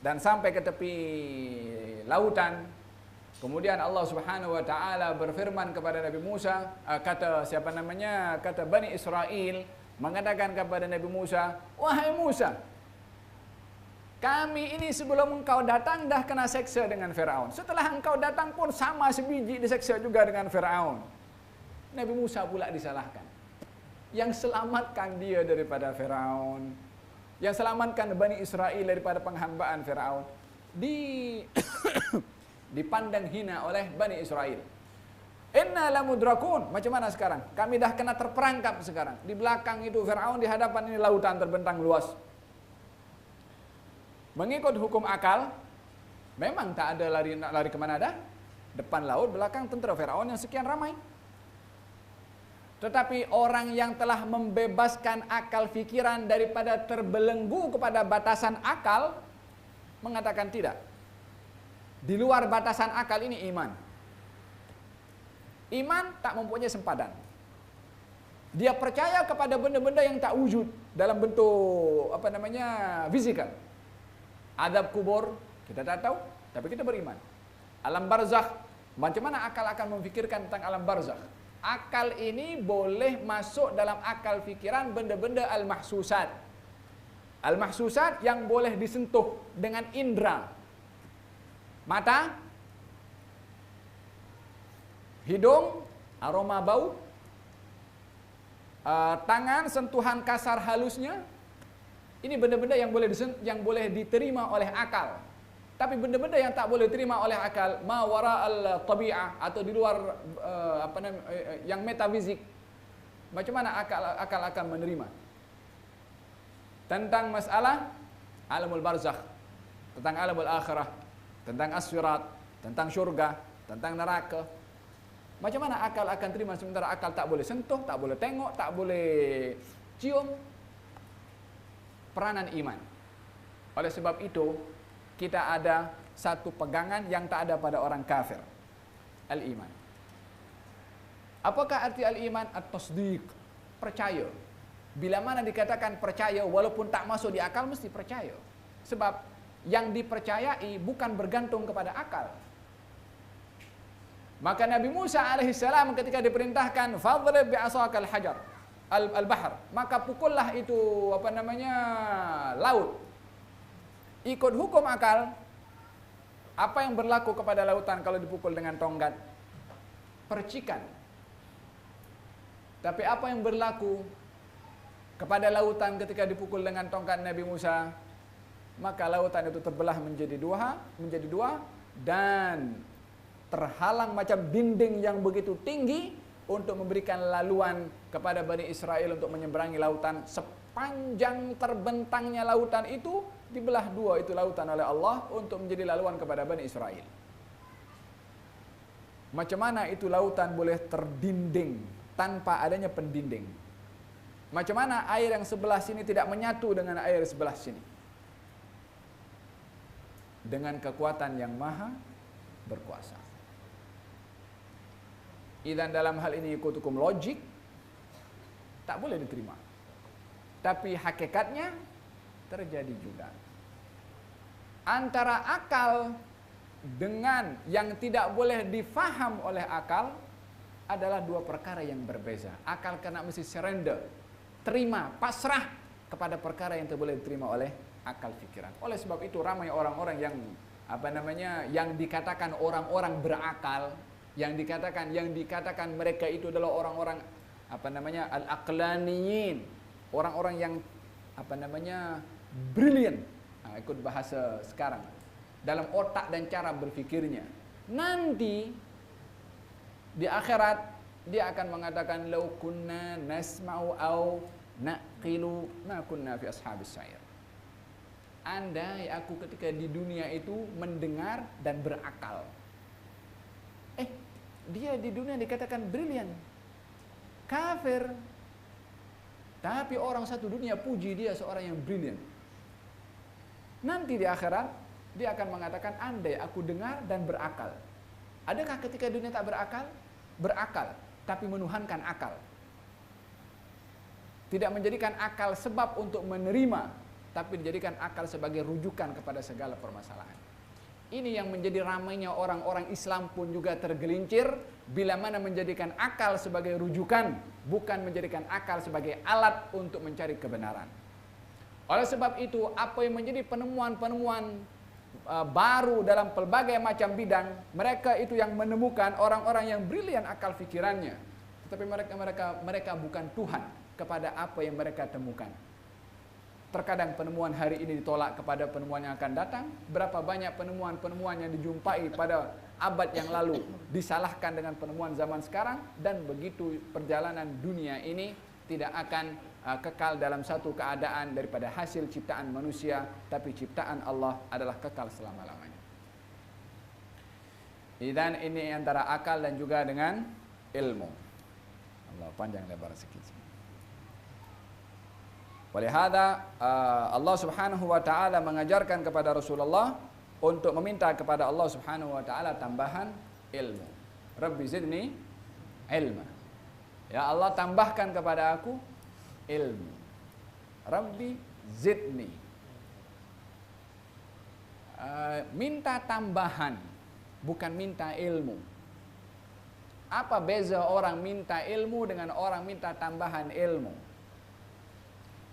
dan sampai ke tepi lautan. Kemudian Allah Subhanahu wa taala berfirman kepada Nabi Musa, kata Bani Israel mengatakan kepada Nabi Musa, "Wahai Musa, kami ini sebelum engkau datang dah kena seksa dengan Firaun. Setelah engkau datang pun sama sebiji diseksa juga dengan Firaun." Nabi Musa pula disalahkan. Yang selamatkan dia daripada Firaun, yang selamatkan Bani Israel daripada penghambaan Firaun, dipandang hina oleh Bani Israel. Inna lamudrakun. Macam mana sekarang? Kami dah kena terperangkap sekarang. Di belakang itu Firaun, di hadapan ini lautan terbentang luas. Mengikut hukum akal, memang tak ada lari kemana dah. Depan laut, belakang tentera Firaun yang sekian ramai. Tetapi orang yang telah membebaskan akal fikiran daripada terbelenggu kepada batasan akal, mengatakan tidak. Di luar batasan akal ini iman. Iman tak mempunyai sempadan. Dia percaya kepada benda-benda yang tak wujud dalam bentuk fizikal. Azab kubur kita tak tahu, tapi kita beriman. Alam barzakh, macam mana akal akan memfikirkan tentang alam barzakh? Akal ini boleh masuk dalam akal fikiran benda-benda al-mahsusat. Al-mahsusat yang boleh disentuh dengan indera. Mata, hidung, aroma bau, tangan, sentuhan kasar halusnya. Ini benda-benda yang boleh diterima oleh akal. Tapi benda-benda yang tak boleh terima oleh akal, ma wara al-tabi'ah, atau di luar yang metafisik, macam mana akal akan menerima? Tentang masalah alamul barzakh, tentang alamul akhirah, tentang as-sirat, tentang syurga, tentang neraka. Macam mana akal akan terima sementara akal tak boleh sentuh, tak boleh tengok, tak boleh cium? Peranan iman. Oleh sebab itu, kita ada satu pegangan yang tak ada pada orang kafir. Al-iman. Apakah arti al-iman? At-tasdiq. Percaya. Bila mana dikatakan percaya, walaupun tak masuk di akal, mesti percaya. Sebab yang dipercayai bukan bergantung kepada akal. Maka Nabi Musa alaihissalam ketika diperintahkan fadrib bi'asakal hajar al-bahr, maka pukullah itu laut. Ikut hukum akal, apa yang berlaku kepada lautan kalau dipukul dengan tongkat? Percikan. Tapi apa yang berlaku kepada lautan ketika dipukul dengan tongkat Nabi Musa? Maka lautan itu terbelah menjadi dua dan terhalang macam dinding yang begitu tinggi untuk memberikan laluan kepada Bani Israel untuk menyeberangi lautan. Sepanjang terbentangnya lautan itu dibelah dua itu lautan oleh Allah untuk menjadi laluan kepada Bani Israel. Macam mana itu lautan boleh terdinding tanpa adanya pendinding? Macam mana air yang sebelah sini tidak menyatu dengan air sebelah sini? Dengan kekuatan yang maha berkuasa. Dan dalam hal ini ikut hukum logik tak boleh diterima. Tapi hakikatnya terjadi juga. Antara akal dengan yang tidak boleh difaham oleh akal adalah dua perkara yang berbeza. Akal kena mesti surrender, terima, pasrah kepada perkara yang tidak boleh diterima oleh akal fikiran. Oleh sebab itu ramai orang-orang yang yang dikatakan orang-orang berakal, yang dikatakan mereka itu adalah orang-orang al-aqlaniyin, orang-orang yang brilliant, ikut bahasa sekarang, dalam otak dan cara berfikirnya. Nanti di akhirat dia akan mengatakan law kunna nasma'u aw naqilu ma kunna fi ashabis sa'ir. Andai aku ketika di dunia itu mendengar dan berakal. Dia di dunia dikatakan brilliant, kafir, tapi orang satu dunia puji dia seorang yang brilliant. Nanti di akhirat dia akan mengatakan andai aku dengar dan berakal. Adakah ketika dunia tak berakal? Berakal, tapi menuhankan akal. Tidak menjadikan akal sebab untuk menerima, tapi dijadikan akal sebagai rujukan kepada segala permasalahan. Ini yang menjadi ramainya orang-orang Islam pun juga tergelincir bila mana menjadikan akal sebagai rujukan, bukan menjadikan akal sebagai alat untuk mencari kebenaran. Oleh sebab itu, apa yang menjadi penemuan-penemuan baru dalam pelbagai macam bidang, mereka itu yang menemukan orang-orang yang brilian akal fikirannya. Tetapi mereka bukan Tuhan kepada apa yang mereka temukan. Terkadang penemuan hari ini ditolak kepada penemuan yang akan datang. Berapa banyak penemuan-penemuan yang dijumpai pada abad yang lalu disalahkan dengan penemuan zaman sekarang, dan begitu perjalanan dunia ini tidak akan kekal dalam satu keadaan daripada hasil ciptaan manusia, tapi ciptaan Allah adalah kekal selama-lamanya. Dan ini antara akal dan juga dengan ilmu. Allah panjang lebar sikit. Walihada Allah Subhanahu wa taala mengajarkan kepada Rasulullah untuk meminta kepada Allah Subhanahu wa taala tambahan ilmu. Rabbi zidni ilma. Ya Allah, tambahkan kepada aku ilmu. Rabbi zidni. Minta tambahan, bukan minta ilmu. Apa beza orang minta ilmu dengan orang minta tambahan ilmu?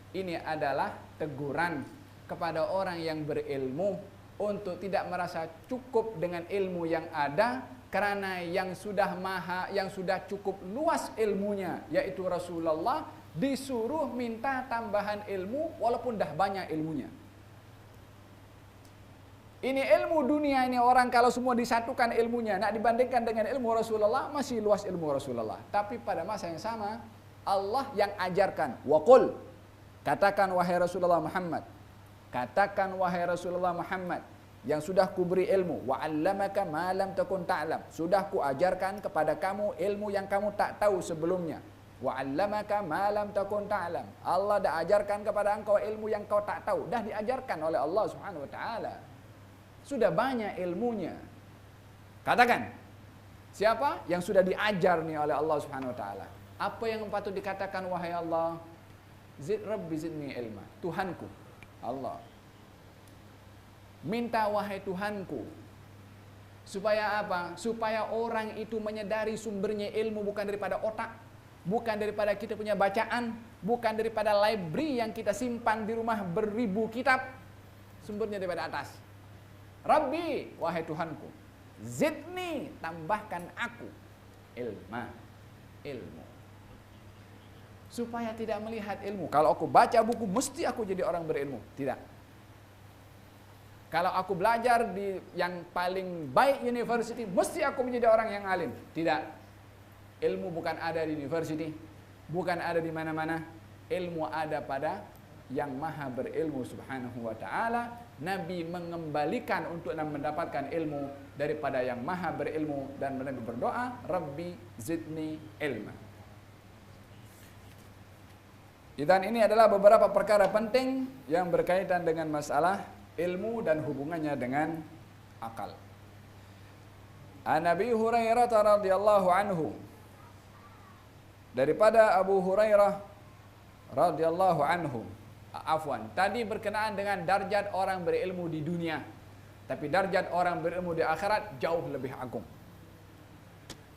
Ini adalah teguran kepada orang yang berilmu untuk tidak merasa cukup dengan ilmu yang ada, karena yang sudah cukup luas ilmunya, yaitu Rasulullah, disuruh minta tambahan ilmu walaupun dah banyak ilmunya. Ini ilmu dunia ini orang kalau semua disatukan ilmunya, nak dibandingkan dengan ilmu Rasulullah, masih luas ilmu Rasulullah. Tapi pada masa yang sama, Allah yang ajarkan. Waqul, katakan wahai Rasulullah Muhammad. Katakan wahai Rasulullah Muhammad, yang sudah kuberi ilmu. Wa 'allamaka ma lam takun ta'lam. Sudah kuajarkan kepada kamu ilmu yang kamu tak tahu sebelumnya. Wa 'allamaka ma lam takun ta'lam. Allah dah ajarkan kepada engkau ilmu yang kau tak tahu. Dah diajarkan oleh Allah Subhanahu wa taala. Sudah banyak ilmunya. Katakan, siapa yang sudah diajar nih oleh Allah Subhanahu wa taala? Apa yang patut dikatakan wahai Allah? Rabbi zidni ilma. Tuhanku, Allah. Minta wahai Tuhanku. Supaya apa? Supaya orang itu menyadari sumbernya ilmu bukan daripada otak, bukan daripada kita punya bacaan, bukan daripada library yang kita simpan di rumah beribu kitab. Sumbernya daripada atas. Rabbi, wahai Tuhanku, zidni, tambahkan aku ilma, ilmu. Supaya tidak melihat ilmu. Kalau aku baca buku, mesti aku jadi orang berilmu. Tidak. Kalau aku belajar di yang paling baik university, mesti aku menjadi orang yang alim. Tidak. Ilmu bukan ada di university, bukan ada di mana-mana. Ilmu ada pada yang maha berilmu subhanahu wa ta'ala. Nabi mengembalikan untuk mendapatkan ilmu daripada yang maha berilmu. Dan Nabi berdoa, Rabbi zidni ilma. Dan ini adalah beberapa perkara penting yang berkaitan dengan masalah ilmu dan hubungannya dengan akal. An Abi Hurairah radhiyallahu anhu, daripada Abu Hurairah radhiyallahu anhu, tadi berkenaan dengan darjat orang berilmu di dunia, tapi darjat orang berilmu di akhirat jauh lebih agung.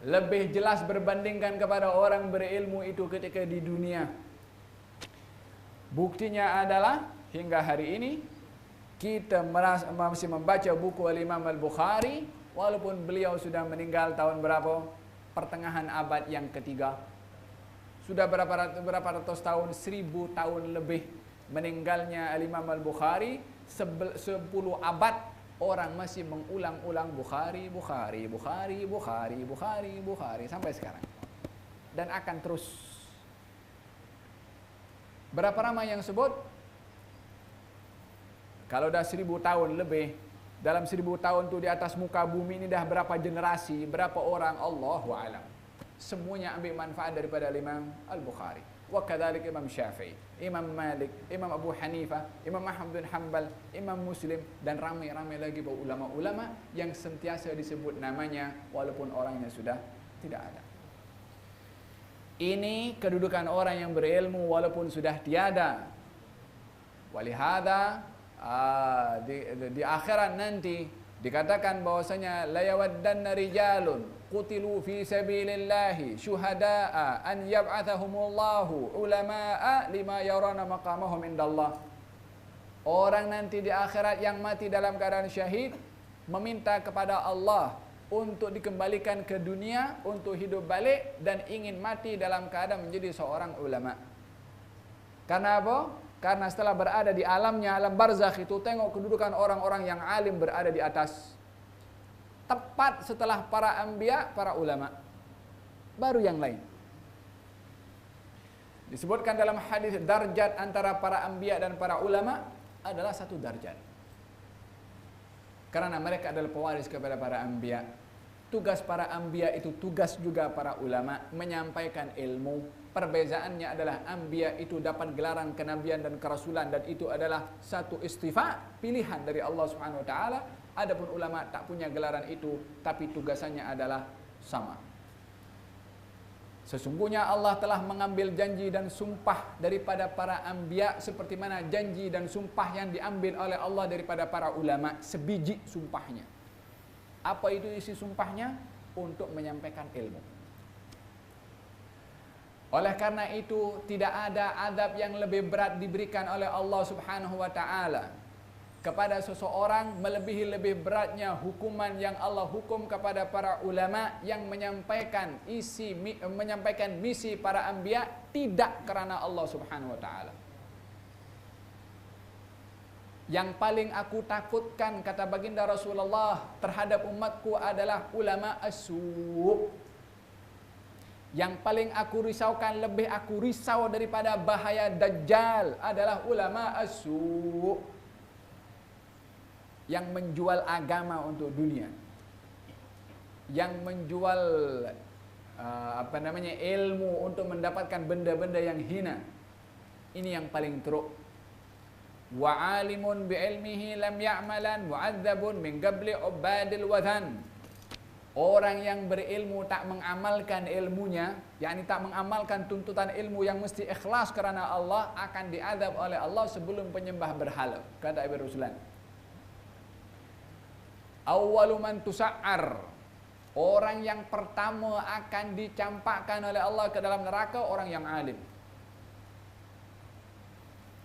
Lebih jelas berbandingkan kepada orang berilmu itu ketika di dunia. Buktinya adalah hingga hari ini kita masih membaca buku Al-Imam Al-Bukhari walaupun beliau sudah meninggal tahun berapa? Pertengahan abad yang ketiga. Sudah berapa ratus tahun, 1000 tahun lebih meninggalnya Al-Imam Al-Bukhari. 10 abad orang masih mengulang-ulang Bukhari sampai sekarang. Dan akan terus. Berapa ramai yang sebut? Kalau dah 1000 tahun lebih, dalam 1000 tahun tu di atas muka bumi ini dah berapa generasi, berapa orang, Allahu a'lam. Semuanya ambil manfaat daripada Imam Al-Bukhari. Wa kadzalik Imam Syafi'i, Imam Malik, Imam Abu Hanifah, Imam Ahmad bin Hanbal, Imam Muslim, dan ramai-ramai lagi ulama-ulama yang sentiasa disebut namanya walaupun orangnya sudah tidak ada. Ini kedudukan orang yang berilmu walaupun sudah tiada. Walihada di akhirat nanti dikatakan bahwasanya la yawaddanna rijalun qutilu fi sabilillahi syuhada'a an yab'athahumullahu ulama'a lima yarana maqamahum indallah. Orang nanti di akhirat yang mati dalam keadaan syahid meminta kepada Allah untuk dikembalikan ke dunia, untuk hidup balik dan ingin mati dalam keadaan menjadi seorang ulama. Karena apa? Karena setelah berada di alamnya, alam barzakh itu, tengok kedudukan orang-orang yang alim berada di atas. Tepat setelah para anbiya, para ulama. Baru yang lain. Disebutkan dalam hadis darjat antara para anbiya dan para ulama adalah satu darjat. Karena mereka adalah pewaris kepada para anbiya. Tugas para anbiya itu tugas juga para ulama menyampaikan ilmu. Perbezaannya adalah anbiya itu dapat gelaran kenabian dan kerasulan dan itu adalah satu istifa, pilihan dari Allah Subhanahu wa taala. Adapun ulama tak punya gelaran itu tapi tugasannya adalah sama. Sesungguhnya Allah telah mengambil janji dan sumpah daripada para anbiya seperti mana janji dan sumpah yang diambil oleh Allah daripada para ulama, sebiji sumpahnya. Apa itu isi sumpahnya? Untuk menyampaikan ilmu. Oleh karena itu tidak ada azab yang lebih berat diberikan oleh Allah Subhanahu wa taala kepada seseorang melebihi lebih beratnya hukuman yang Allah hukum kepada para ulama yang menyampaikan misi para anbiya tidak kerana Allah Subhanahu wa taala. Yang paling aku takutkan, kata baginda Rasulullah, terhadap umatku adalah ulama as-su'. Yang paling aku risaukan, lebih aku risau daripada bahaya Dajjal adalah ulama as-su'. Yang menjual agama untuk dunia. Yang menjual ilmu untuk mendapatkan benda-benda yang hina. Ini yang paling teruk. Wa alimun bi ilmihi lam ya'malan mu'adzabun min qabli ubadil wathan. Orang yang berilmu tak mengamalkan ilmunya, yakni tak mengamalkan tuntutan ilmu yang mesti ikhlas kerana Allah, akan diadab oleh Allah sebelum penyembah berhala, kata Ibnu Ruslan. Awwalu man tusa'ar, orang yang pertama akan dicampakkan oleh Allah ke dalam neraka, orang yang alim.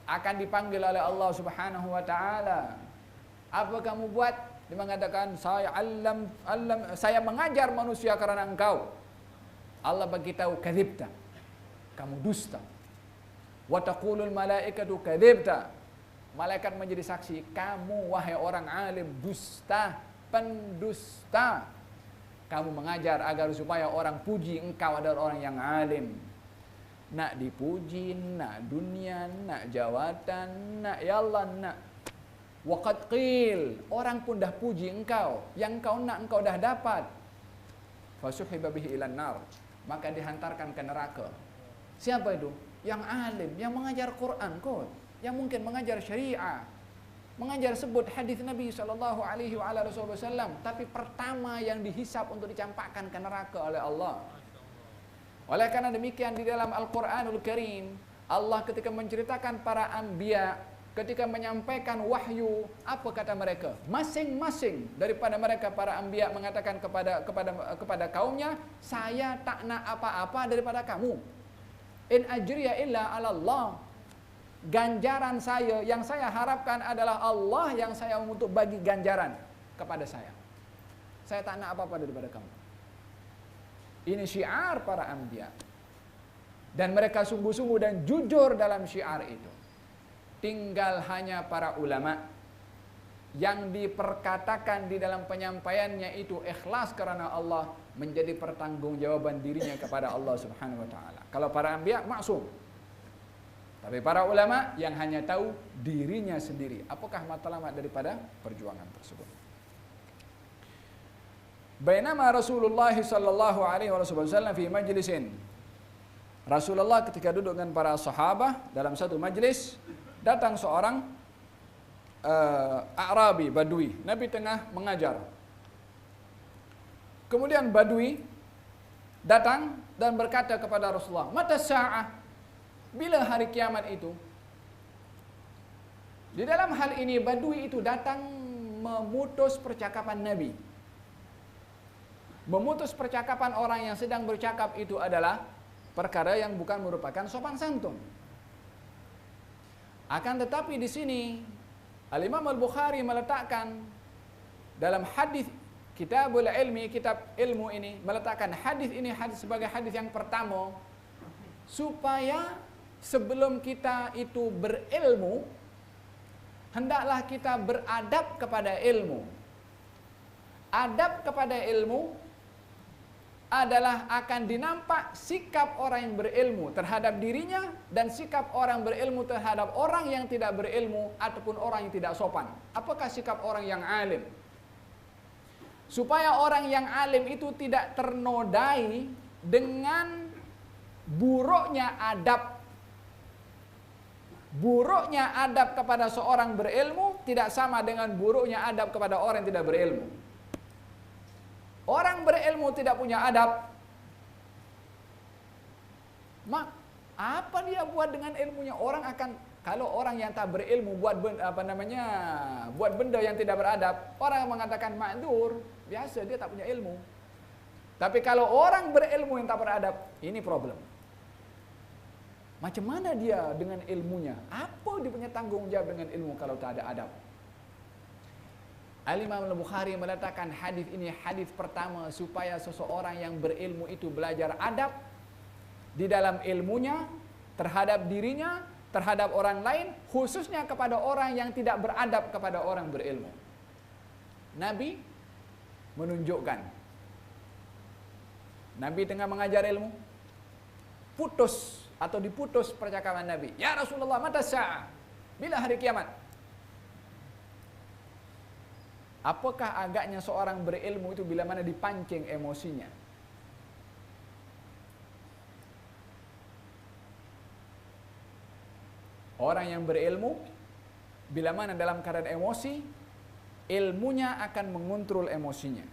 Akan dipanggil oleh Allah Subhanahu wa taala. Apa kamu buat? Dia mengatakan, saya mengajar manusia karena engkau. Allah beritahu, kadzibta. Kamu dusta. Wa taqulul malaikatu kadzibta. Malaikat menjadi saksi, kamu wahai orang alim dusta, pendusta. Kamu mengajar agar supaya orang puji engkau adalah orang yang alim. Nak dipuji, nak dunia, nak jawatan, nak ya Allah, nak. Waqad qil, orang pun dah puji engkau, yang engkau nak engkau dah dapat. Fasuhiba bihi ilan nar, maka dihantarkan ke neraka. Siapa itu? Yang alim, yang mengajar Quran kot, yang mungkin mengajar syariah, mengajar sebut hadis Nabi SAW, tapi pertama yang dihisap untuk dicampakkan ke neraka oleh Allah. Oleh karena demikian di dalam Al-Quranul Karim, Allah ketika menceritakan para anbiya, ketika menyampaikan wahyu, apa kata mereka? Masing-masing daripada mereka para anbiya mengatakan kepada kaumnya, saya tak nak apa-apa daripada kamu. In ajriya illa 'ala Allah. Ganjaran saya yang saya harapkan adalah Allah yang saya untuk bagi ganjaran kepada saya. Saya tak nak apa-apa daripada kamu. Ini syiar para anbiya. Dan mereka sungguh-sungguh dan jujur dalam syiar itu. Tinggal hanya para ulama yang diperkatakan di dalam penyampaiannya itu ikhlas karena Allah, menjadi pertanggungjawaban dirinya kepada Allah Subhanahu wa taala. Kalau para anbiya maksum. Tapi para ulama yang hanya tahu dirinya sendiri. Apakah matlamat daripada perjuangan tersebut? Bainama Rasulullah sallallahu alaihi wasallam fi majlisin. Rasulullah ketika duduk dengan para sahabat dalam satu majlis, datang seorang A'rabi, Badui. Nabi tengah mengajar. Kemudian Badui datang dan berkata kepada Rasulullah, "Mata sa'ah?" Bila hari kiamat itu? Di dalam hal ini Badui itu datang memutus percakapan Nabi. Memutus percakapan orang yang sedang bercakap itu adalah perkara yang bukan merupakan sopan santun. Akan tetapi di sini Al-Imam Al-Bukhari meletakkan dalam hadis Kitabul Ilmi, kitab ilmu ini, meletakkan hadis ini sebagai hadis yang pertama, supaya sebelum kita itu berilmu, hendaklah kita beradab kepada ilmu. Adab kepada ilmu adalah akan dinampak sikap orang yang berilmu terhadap dirinya dan sikap orang berilmu terhadap orang yang tidak berilmu ataupun orang yang tidak sopan. Apakah sikap orang yang alim? Supaya orang yang alim itu tidak ternodai dengan buruknya adab. Buruknya adab kepada seorang berilmu tidak sama dengan buruknya adab kepada orang yang tidak berilmu. Orang berilmu tidak punya adab, mak apa dia buat dengan ilmunya? Orang akan, kalau orang yang tak berilmu buat buat benda yang tidak beradab, orang mengatakan makdur, biasa dia tak punya ilmu. Tapi kalau orang berilmu yang tak beradab, ini problem. Macam mana dia dengan ilmunya? Apa dia punya tanggung jawab dengan ilmu kalau tak ada adab? Al-Imam Al-Bukhari meletakkan hadis ini hadis pertama supaya seseorang yang berilmu itu belajar adab di dalam ilmunya terhadap dirinya terhadap orang lain, khususnya kepada orang yang tidak beradab kepada orang berilmu. Nabi menunjukkan, Nabi tengah mengajar ilmu, diputus percakapan Nabi. Ya Rasulullah, mata sa'ah? Bila hari kiamat? Apakah agaknya seorang berilmu itu bila mana dipancing emosinya? Orang yang berilmu, bila mana dalam keadaan emosi, ilmunya akan mengontrol emosinya.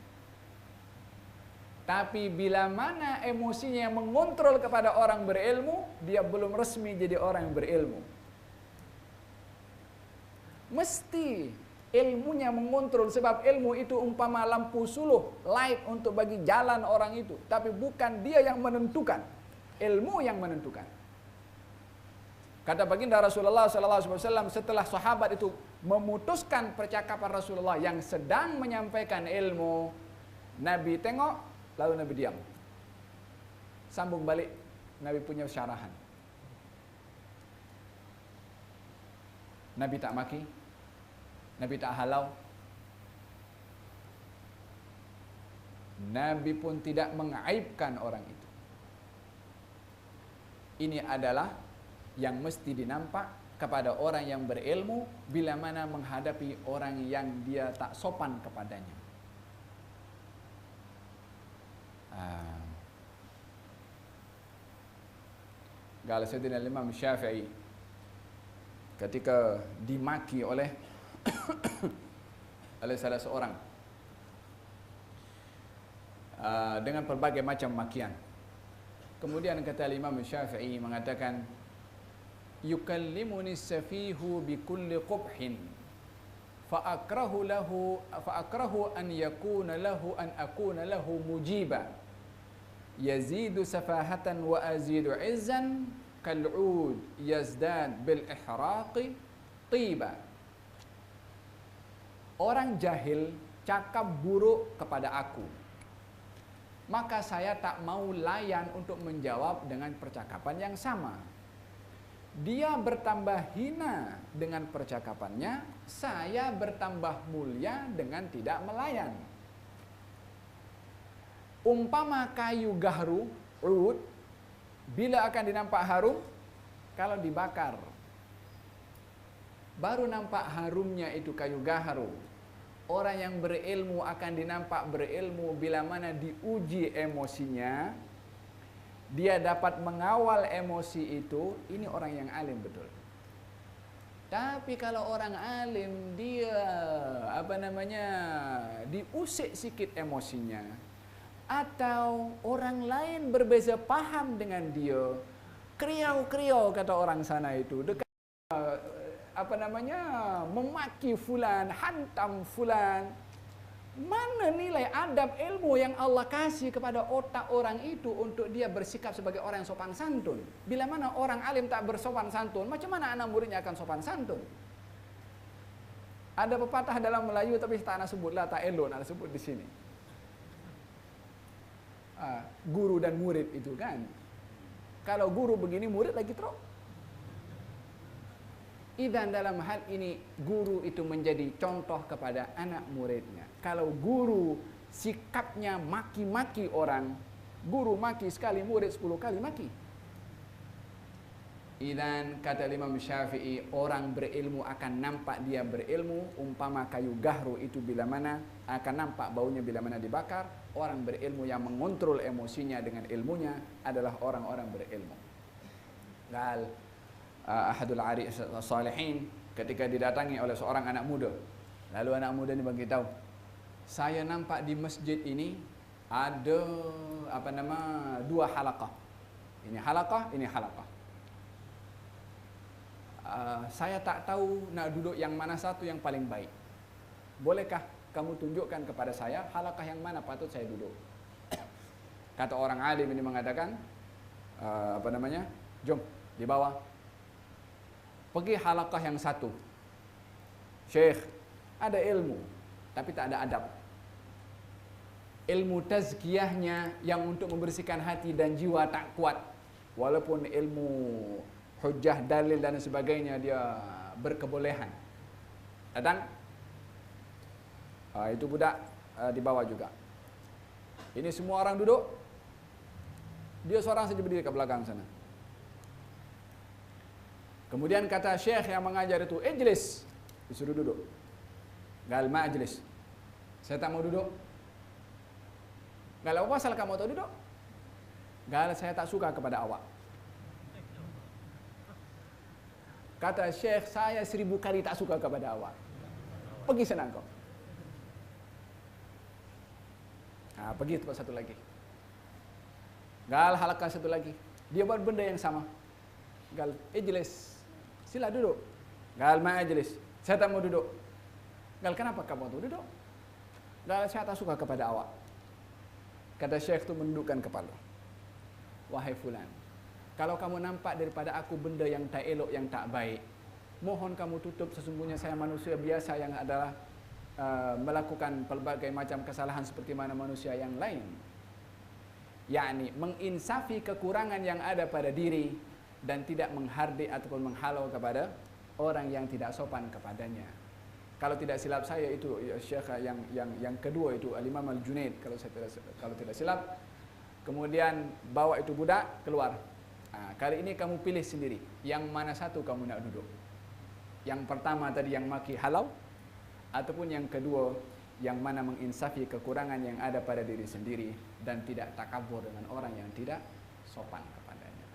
Tapi bila mana emosinya mengontrol kepada orang berilmu, dia belum resmi jadi orang yang berilmu. Mesti ilmunya mengontrol, sebab ilmu itu umpama lampu suluh, light untuk bagi jalan orang itu, tapi bukan dia yang menentukan, ilmu yang menentukan. Kata baginda Rasulullah SAW, setelah sahabat itu memutuskan percakapan Rasulullah yang sedang menyampaikan ilmu, Nabi tengok, lalu Nabi diam. Sambung balik, Nabi punya syarahan. Nabi tak maki, Nabi tak halau, Nabi pun tidak mengaibkan orang itu. Ini adalah yang mesti dinampak kepada orang yang berilmu bila mana menghadapi orang yang dia tak sopan kepadanya. Qala Sayyidina Imam Syafi'i ketika dimaki oleh salah seorang dengan berbagai macam makian. Kemudian kata Imam Syafi'i mengatakan, yukallimuni safihu bikulli qubhin fa akrahu an yakuna lahu an akuna lahu mujiba yazidu safahatan wa azidu izzan kal'ud yazdad bil ihraqi tiba. Orang jahil cakap buruk kepada aku, maka saya tak mau layan untuk menjawab dengan percakapan yang sama. Dia bertambah hina dengan percakapannya, saya bertambah mulia dengan tidak melayan. Umpama kayu gahru, ud, bila akan dinampak harum? Kalau dibakar. Baru nampak harumnya itu kayu gahru. Orang yang berilmu akan dinampak berilmu bila mana diuji emosinya, dia dapat mengawal emosi itu, ini orang yang alim betul. Tapi kalau orang alim, dia diusik sikit emosinya, atau orang lain berbeza paham dengan dia, kriau-kriau kata orang sana itu, dekat memaki fulan, hantam fulan. Mana nilai adab ilmu yang Allah kasih kepada otak orang itu untuk dia bersikap sebagai orang yang sopan santun? Bila mana orang alim tak bersopan santun, macam mana anak muridnya akan sopan santun? Ada pepatah dalam Melayu tapi tak nak sebutlah, tak elok nak sebut di sini. Guru dan murid itu kan. Kalau guru begini, murid lagi teruk. Dan dalam hal ini guru itu menjadi contoh kepada anak muridnya. Kalau guru sikapnya maki-maki orang, guru maki sekali, murid 10 kali maki. Dan kata Imam Syafi'i, orang berilmu akan nampak dia berilmu, umpama kayu gahru itu bila mana akan nampak baunya bila mana dibakar. Orang berilmu yang mengontrol emosinya dengan ilmunya adalah orang-orang berilmu. Gal ahadul ari salihin ketika didatangi oleh seorang anak muda, lalu anak muda ini beritahu, saya nampak di masjid ini ada 2 halaqah. Ini halaqah, ini halaqah. Saya tak tahu nak duduk yang mana satu yang paling baik. Bolehkah kamu tunjukkan kepada saya halaqah yang mana patut saya duduk? Kata orang alim ini mengatakan, jom di bawah. Pergi halaqah yang satu. Syekh, ada ilmu, tapi tak ada adab. Ilmu tazkiyahnya yang untuk membersihkan hati dan jiwa tak kuat. Walaupun ilmu hujjah, dalil dan sebagainya dia berkebolehan. Datang, itu budak di bawah juga. Ini semua orang duduk, dia seorang saja berdiri ke belakang sana. Kemudian kata syekh yang mengajar itu, ijlis, disuruh duduk. Gal majlis, saya tak mau duduk. Gal apa pasal kamu tak duduk? Gal saya tak suka kepada awak. Kata syekh, saya 1000 kali tak suka kepada awak. Pergi sana kau. Pergi tempat satu lagi. Gal halakah satu lagi. Dia buat benda yang sama. Gal ijlis, sila duduk. Gal majlis, saya tak mau duduk. Gal kenapa kamu tu duduk? Gal saya tak suka kepada awak. Kata syekh tu menundukkan kepala. Wahai fulan, kalau kamu nampak daripada aku benda yang tak elok, yang tak baik, mohon kamu tutup. Sesungguhnya saya manusia biasa yang adalah melakukan pelbagai macam kesalahan seperti mana manusia yang lain. Yakni menginsafi kekurangan yang ada pada diri dan tidak menghardik ataupun menghalau kepada orang yang tidak sopan kepadanya. Kalau tidak silap saya itu syekh yang kedua itu Al-Imam Al-Junaid kalau tidak silap. Kemudian bawa itu budak keluar. Kali ini kamu pilih sendiri, yang mana satu kamu nak duduk. Yang pertama tadi yang maki halau, ataupun yang kedua yang mana menginsafi kekurangan yang ada pada diri sendiri dan tidak takabur dengan orang yang tidak sopan kepadanya.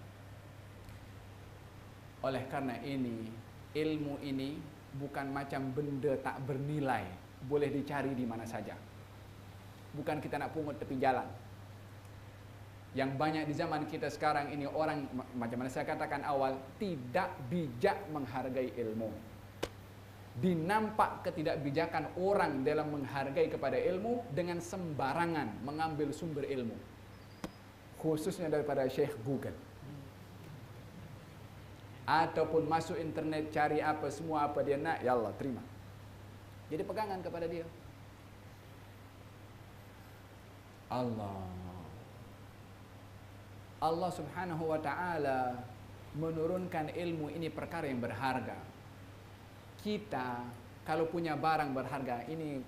Oleh karena ini, ilmu ini bukan macam benda tak bernilai, boleh dicari di mana saja. Bukan kita nak pungut tepi jalan. Yang banyak di zaman kita sekarang ini orang, macam mana saya katakan awal, tidak bijak menghargai ilmu. Dinampak ketidakbijakan orang dalam menghargai kepada ilmu dengan sembarangan mengambil sumber ilmu, khususnya daripada Syekh Google, ataupun masuk internet cari apa semua apa dia nak, ya Allah terima. Jadi pegangan kepada dia. Allah Subhanahu wa ta'ala menurunkan ilmu ini perkara yang berharga. Kita kalau punya barang berharga ini,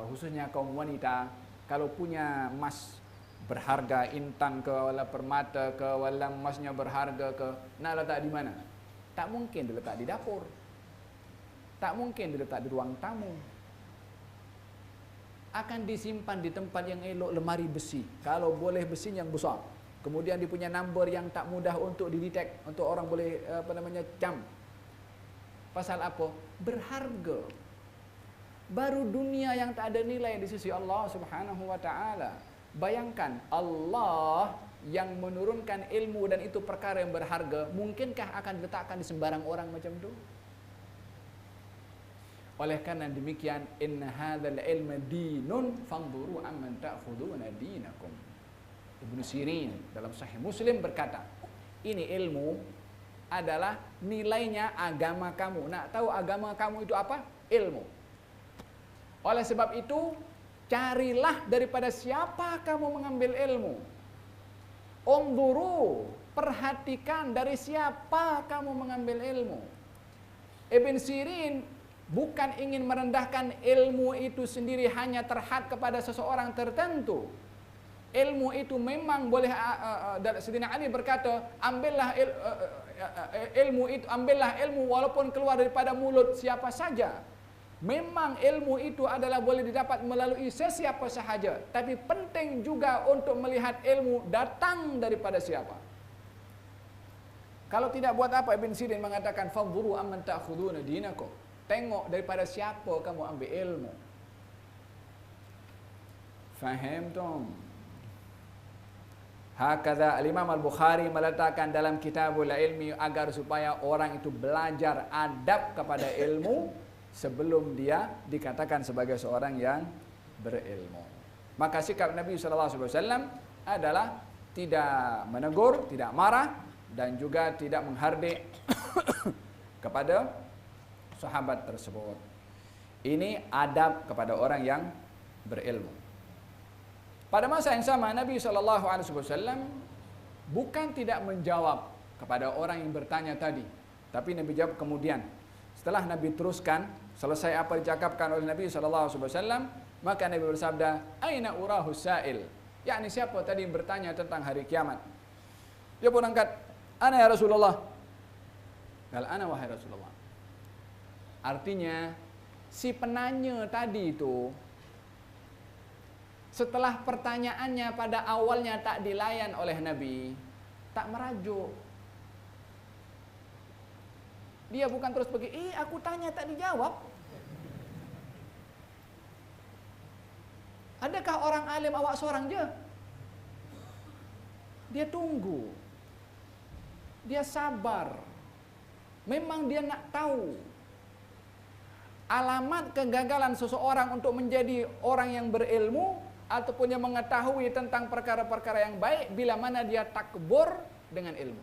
khususnya kaum wanita, kalau punya emas berharga, intan ke wala permata ke wala emasnya berharga ke, nak letak di mana? Tak mungkin diletak di dapur. Tak mungkin diletak di ruang tamu. Akan disimpan di tempat yang elok, lemari besi. Kalau boleh besi yang besar. Kemudian dia punya number yang tak mudah untuk didetek, untuk orang boleh cam. Pasal apa? Berharga. Baru dunia yang tak ada nilai di sisi Allah Subhanahu wa ta'ala. Bayangkan Allah yang menurunkan ilmu dan itu perkara yang berharga, mungkinkah akan diletakkan di sembarang orang macam itu? Oleh karena demikian, inna hadzal ilma dinun fanzuru amman ta'khuduna dinakum. Ibnu Sirin dalam Sahih Muslim berkata, ini ilmu adalah nilainya agama kamu. Nak tahu agama kamu itu apa? Ilmu. Oleh sebab itu, carilah daripada siapa kamu mengambil ilmu. Unzuru, perhatikan dari siapa kamu mengambil ilmu. Ibn Sirin bukan ingin merendahkan ilmu itu sendiri hanya terhad kepada seseorang tertentu. Ilmu itu memang boleh, Sayyidina Ali berkata, ambillah ilmu itu, ambillah ilmu walaupun keluar daripada mulut siapa saja. Memang ilmu itu adalah boleh didapat melalui sesiapa sahaja, tapi penting juga untuk melihat ilmu datang daripada siapa. Kalau tidak, buat apa Ibn Sirin mengatakan fanzuru amman ta'khuduna dinakum? Tengok daripada siapa kamu ambil ilmu. Faham tom? Hakadha Al-Imam Al-Bukhari meletakkan dalam Kitabul Ilmi agar supaya orang itu belajar adab kepada ilmu sebelum dia dikatakan sebagai seorang yang berilmu. Maka sikap Nabi SAW adalah tidak menegur, tidak marah, dan juga tidak menghardik kepada sahabat tersebut. Ini adab kepada orang yang berilmu. Pada masa yang sama, Nabi SAW bukan tidak menjawab kepada orang yang bertanya tadi. Tapi Nabi jawab kemudian. Setelah Nabi teruskan, selesai apa dicakapkan oleh Nabi SAW, maka Nabi bersabda, "Aina urahu sa'il?" yakni siapa tadi yang bertanya tentang hari kiamat. Dia pun angkat, "Ana ya Rasulullah." Qal ana wahai Rasulullah. Artinya si penanya tadi itu setelah pertanyaannya pada awalnya tak dilayan oleh Nabi, tak merajuk. Dia bukan terus pergi, aku tanya tak dijawab. Adakah orang alim awak seorang je? Dia tunggu. Dia sabar. Memang dia nak tahu alamat kegagalan seseorang untuk menjadi orang yang berilmu ataupun yang mengetahui tentang perkara-perkara yang baik bila mana dia takbur dengan ilmu.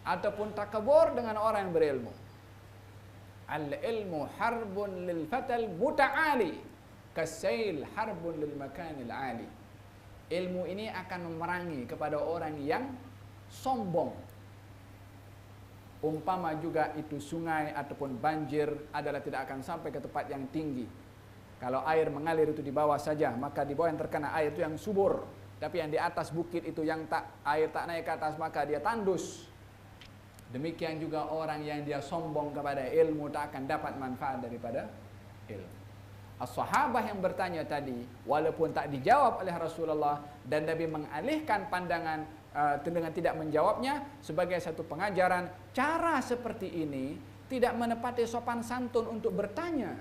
Ataupun takbur dengan orang yang berilmu. Al-ilmu harbun lil fatal muta'ali kasail harbun lil makanil ali. Ilmu ini akan memerangi kepada orang yang sombong. Umpama juga itu sungai ataupun banjir adalah tidak akan sampai ke tempat yang tinggi. Kalau air mengalir itu di bawah saja, maka di bawah yang terkena air itu yang subur. Tapi yang di atas bukit itu yang air tak naik ke atas, maka dia tandus. Demikian juga orang yang dia sombong kepada ilmu tak akan dapat manfaat daripada ilmu. As-sahabah yang bertanya tadi, walaupun tak dijawab oleh Rasulullah dan Nabi mengalihkan pandangan dengan tidak menjawabnya sebagai satu pengajaran, cara seperti ini tidak menepati sopan santun untuk bertanya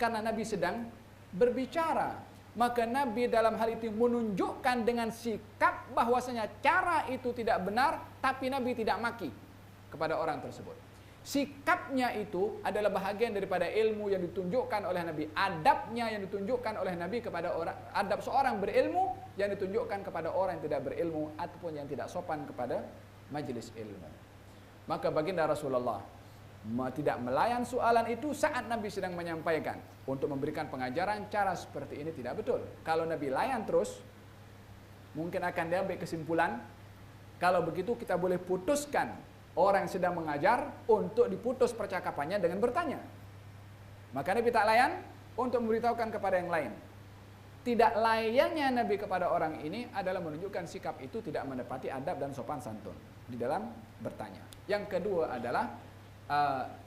karena Nabi sedang berbicara. Maka Nabi dalam hal itu menunjukkan dengan sikap bahwasanya cara itu tidak benar, tapi Nabi tidak maki kepada orang tersebut. Sikapnya itu adalah bahagian daripada ilmu yang ditunjukkan oleh Nabi. Adabnya yang ditunjukkan oleh Nabi kepada orang, adab seorang berilmu yang ditunjukkan kepada orang yang tidak berilmu ataupun yang tidak sopan kepada majelis ilmu. Maka baginda Rasulullah tidak melayan soalan itu saat Nabi sedang menyampaikan. Untuk memberikan pengajaran cara seperti ini tidak betul. Kalau Nabi layan terus, mungkin akan diambil kesimpulan, kalau begitu kita boleh putuskan orang yang sedang mengajar untuk diputus percakapannya dengan bertanya. Maka Nabi tak layan untuk memberitahukan kepada yang lain. Tidak layannya Nabi kepada orang ini adalah menunjukkan sikap itu tidak menepati adab dan sopan santun di dalam bertanya. Yang kedua adalah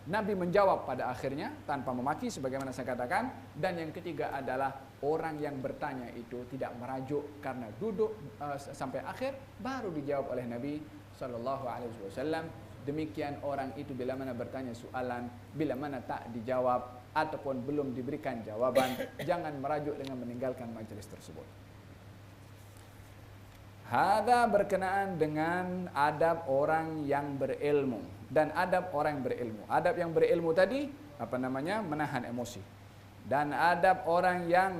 Nabi menjawab pada akhirnya tanpa memaki sebagaimana saya katakan. Dan yang ketiga adalah orang yang bertanya itu tidak merajuk karena duduk sampai akhir baru dijawab oleh Nabi Sallallahu Alaihi Wasallam. Demikian orang itu bila mana bertanya soalan, bila mana tak dijawab ataupun belum diberikan jawaban, jangan merajuk dengan meninggalkan majelis tersebut. Hada berkenaan dengan adab orang yang berilmu dan adab orang yang berilmu. Adab yang berilmu tadi menahan emosi. Dan adab orang yang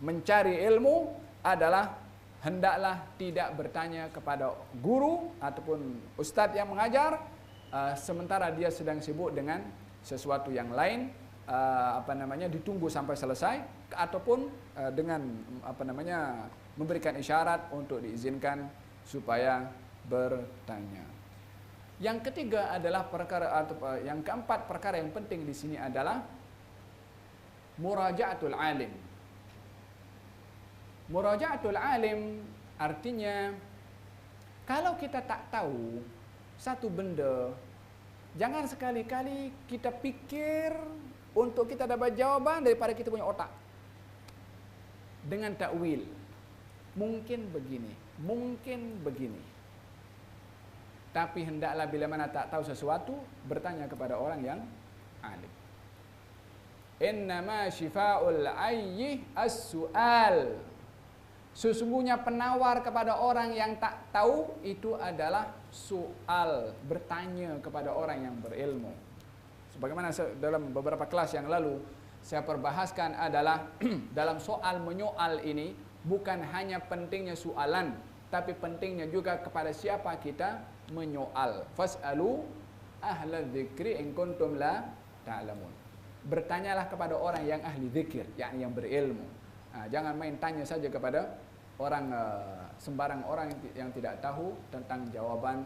mencari ilmu adalah hendaklah tidak bertanya kepada guru ataupun ustadz yang mengajar sementara dia sedang sibuk dengan sesuatu yang lain, ditunggu sampai selesai ataupun dengan memberikan isyarat untuk diizinkan supaya bertanya. Yang ketiga adalah yang keempat perkara yang penting di sini adalah muraja'atul alim. Muraja'atul alim artinya kalau kita tak tahu satu benda, jangan sekali-kali kita pikir untuk kita dapat jawaban daripada kita punya otak dengan takwil. Mungkin begini, mungkin begini. Tapi hendaklah bila mana tak tahu sesuatu bertanya kepada orang yang alim. Innama syifa'ul ayyi as-su'al. Sesungguhnya penawar kepada orang yang tak tahu itu adalah soal, bertanya kepada orang yang berilmu. Sebagaimana dalam beberapa kelas yang lalu saya perbahaskan adalah dalam soal menyoal ini bukan hanya pentingnya soalan, tapi pentingnya juga kepada siapa kita menyoal. Fas'alu ahla dzikri in kuntum la ta'lamun. Bertanyalah kepada orang yang ahli zikir, yakni yang berilmu. Jangan main tanya saja kepada sembarang orang yang tidak tahu tentang jawaban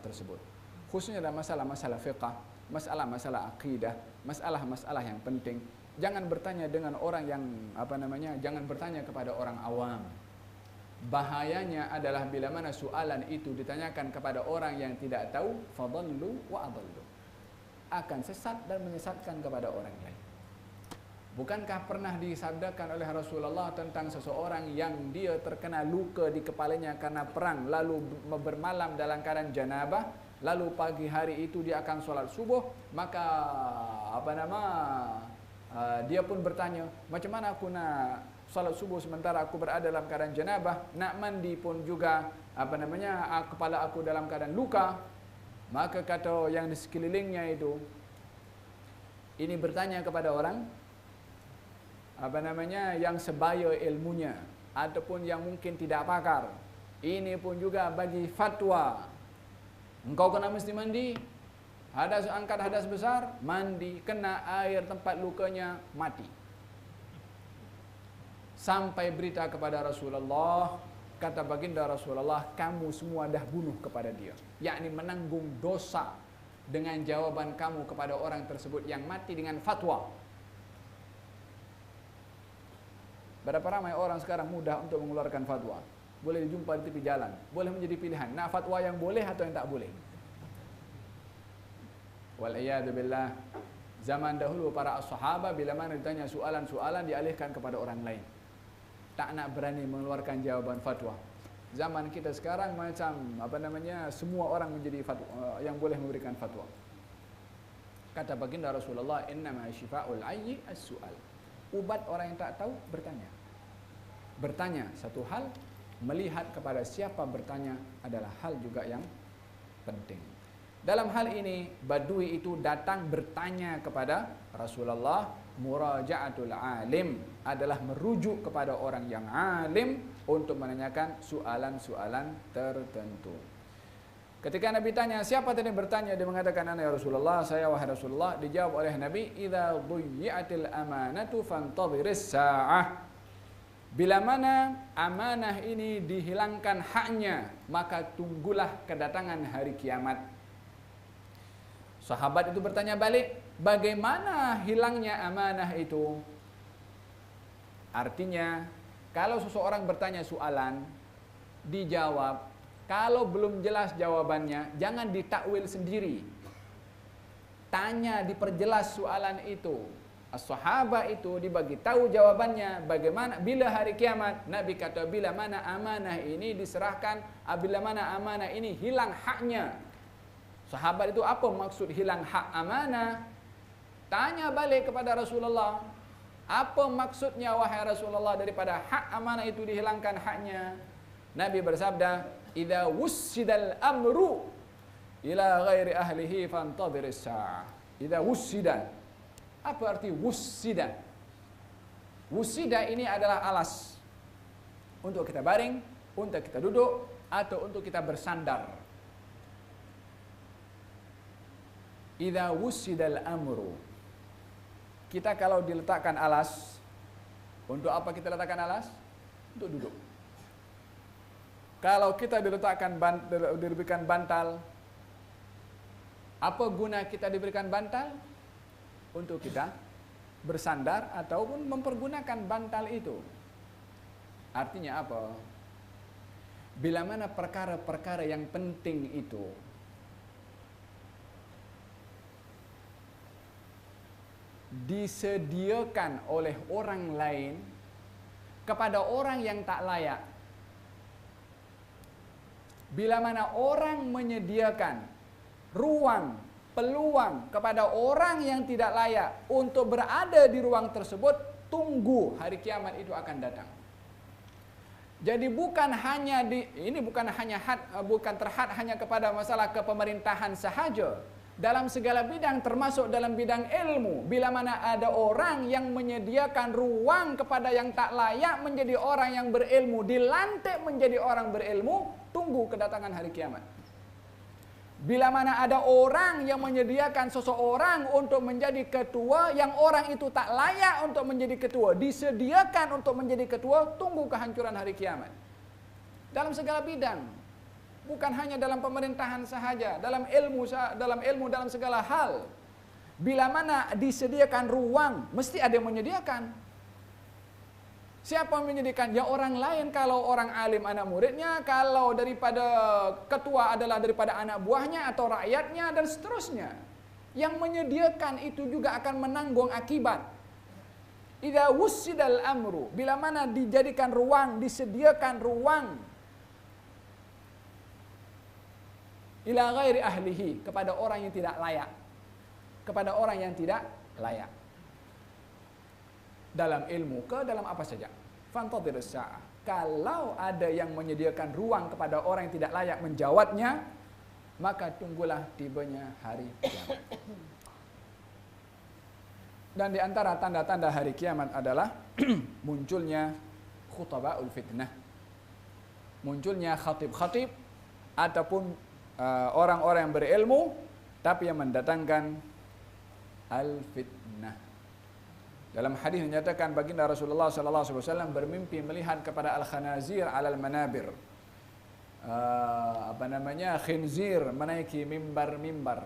tersebut. Khususnya dalam masalah-masalah fiqh, masalah-masalah akidah, masalah-masalah yang penting. Jangan bertanya dengan orang yang jangan bertanya kepada orang awam. Bahayanya adalah bila mana soalan itu ditanyakan kepada orang yang tidak tahu, fadallu wa adallu. Akan sesat dan menyesatkan kepada orang lain. Bukankah pernah disabdakan oleh Rasulullah tentang seseorang yang dia terkena luka di kepalanya karena perang, lalu bermalam dalam keadaan janabah, lalu pagi hari itu dia akan sholat subuh, maka dia pun bertanya, macam mana aku nak sholat subuh sementara aku berada dalam keadaan janabah, nak mandi pun juga kepala aku dalam keadaan luka. Maka kata yang di sekelilingnya itu, ini bertanya kepada orang yang sebaya ilmunya ataupun yang mungkin tidak pakar. Ini pun juga bagi fatwa. Engkau kena mesti mandi, angkat hadas besar, mandi, kena air tempat lukanya, mati. Sampai berita kepada Rasulullah, kata baginda Rasulullah, kamu semua dah bunuh kepada dia, yakni menanggung dosa dengan jawaban kamu kepada orang tersebut yang mati dengan fatwa. Berapa ramai orang sekarang mudah untuk mengeluarkan fatwa. Boleh dijumpa di tepi jalan, boleh menjadi pilihan. Nak fatwa yang boleh atau yang tak boleh. Wal'iyadu billah. Zaman dahulu para sahabat bila mana ditanya soalan-soalan dialihkan kepada orang lain. Tak nak berani mengeluarkan jawaban fatwa. Zaman kita sekarang macam semua orang menjadi fatwa, yang boleh memberikan fatwa. Kata baginda Rasulullah, innama syifa'ul ayyi as-su'al. Ubat orang yang tak tahu, bertanya. Bertanya satu hal, melihat kepada siapa bertanya adalah hal juga yang penting. Dalam hal ini, Badui itu datang bertanya kepada Rasulullah. Muraja'atul alim adalah merujuk kepada orang yang alim untuk menanyakan soalan-soalan tertentu. Ketika Nabi tanya, siapa tadi bertanya? Dia mengatakan, ana ya Rasulullah, saya wahai Rasulullah. Dijawab oleh Nabi, idza dhuyyatil amanatu fantadhiris sa'ah. Bila mana amanah ini dihilangkan haknya, maka tunggulah kedatangan hari kiamat. Sahabat itu bertanya balik, bagaimana hilangnya amanah itu? Artinya, kalau seseorang bertanya soalan, dijawab. Kalau belum jelas jawabannya, jangan ditakwil sendiri. Tanya, diperjelas soalan itu. As-sahabah itu dibagi tahu jawabannya bagaimana bila hari kiamat. Nabi kata bila mana amanah ini diserahkan, bila mana amanah ini hilang haknya. Sahabat itu apa maksud hilang hak amanah? Tanya balik kepada Rasulullah. Apa maksudnya wahai Rasulullah daripada hak amanah itu dihilangkan haknya? Nabi bersabda, idza wussidal amru ila ghairi ahlihi fantadhiris sa'ah. Idza wussida. Apa arti wussida? Wussida ini adalah alas untuk kita baring, untuk kita duduk, atau untuk kita bersandar. Idza wussidal amru. Kita kalau diletakkan alas, untuk apa kita letakkan alas? Untuk duduk. Kalau kita diberikan bantal, apa guna kita diberikan bantal? Untuk kita bersandar ataupun mempergunakan bantal itu. Artinya apa? Bila mana perkara-perkara yang penting itu disediakan oleh orang lain kepada orang yang tak layak. Bila mana orang menyediakan ruang, peluang kepada orang yang tidak layak untuk berada di ruang tersebut, tunggu hari kiamat itu akan datang. Jadi bukan terhad hanya kepada masalah kepemerintahan sahaja. Dalam segala bidang, termasuk dalam bidang ilmu, bila mana ada orang yang menyediakan ruang kepada yang tak layak menjadi orang yang berilmu, dilantik menjadi orang berilmu, tunggu kedatangan hari kiamat. Bila mana ada orang yang menyediakan seseorang untuk menjadi ketua, yang orang itu tak layak untuk menjadi ketua, disediakan untuk menjadi ketua, tunggu kehancuran hari kiamat. Dalam segala bidang, bukan hanya dalam pemerintahan sahaja, dalam ilmu, dalam segala hal. Bila mana disediakan ruang, mesti ada yang menyediakan. Siapa yang menyediakan? Ya orang lain. Kalau orang alim anak muridnya, kalau daripada ketua adalah daripada anak buahnya atau rakyatnya, dan seterusnya. Yang menyediakan itu juga akan menanggung akibat. Idza wussidal amru, bila mana dijadikan ruang, disediakan ruang ila ghairi ahlihi, kepada orang yang tidak layak. Kepada orang yang tidak layak. Dalam ilmu ke dalam apa saja. Fantadhir as-sa'ah. Kalau ada yang menyediakan ruang kepada orang yang tidak layak menjawabnya, maka tunggulah tibanya hari kiamat. Dan di antara tanda-tanda hari kiamat adalah munculnya khutabaul fitnah. Munculnya khatib-khatib ataupun orang-orang yang berilmu tapi yang mendatangkan al-fitnah. Dalam hadis menyatakan baginda Rasulullah SAW bermimpi melihat kepada al-khanazir alal manabir. Khinzir menaiki mimbar-mimbar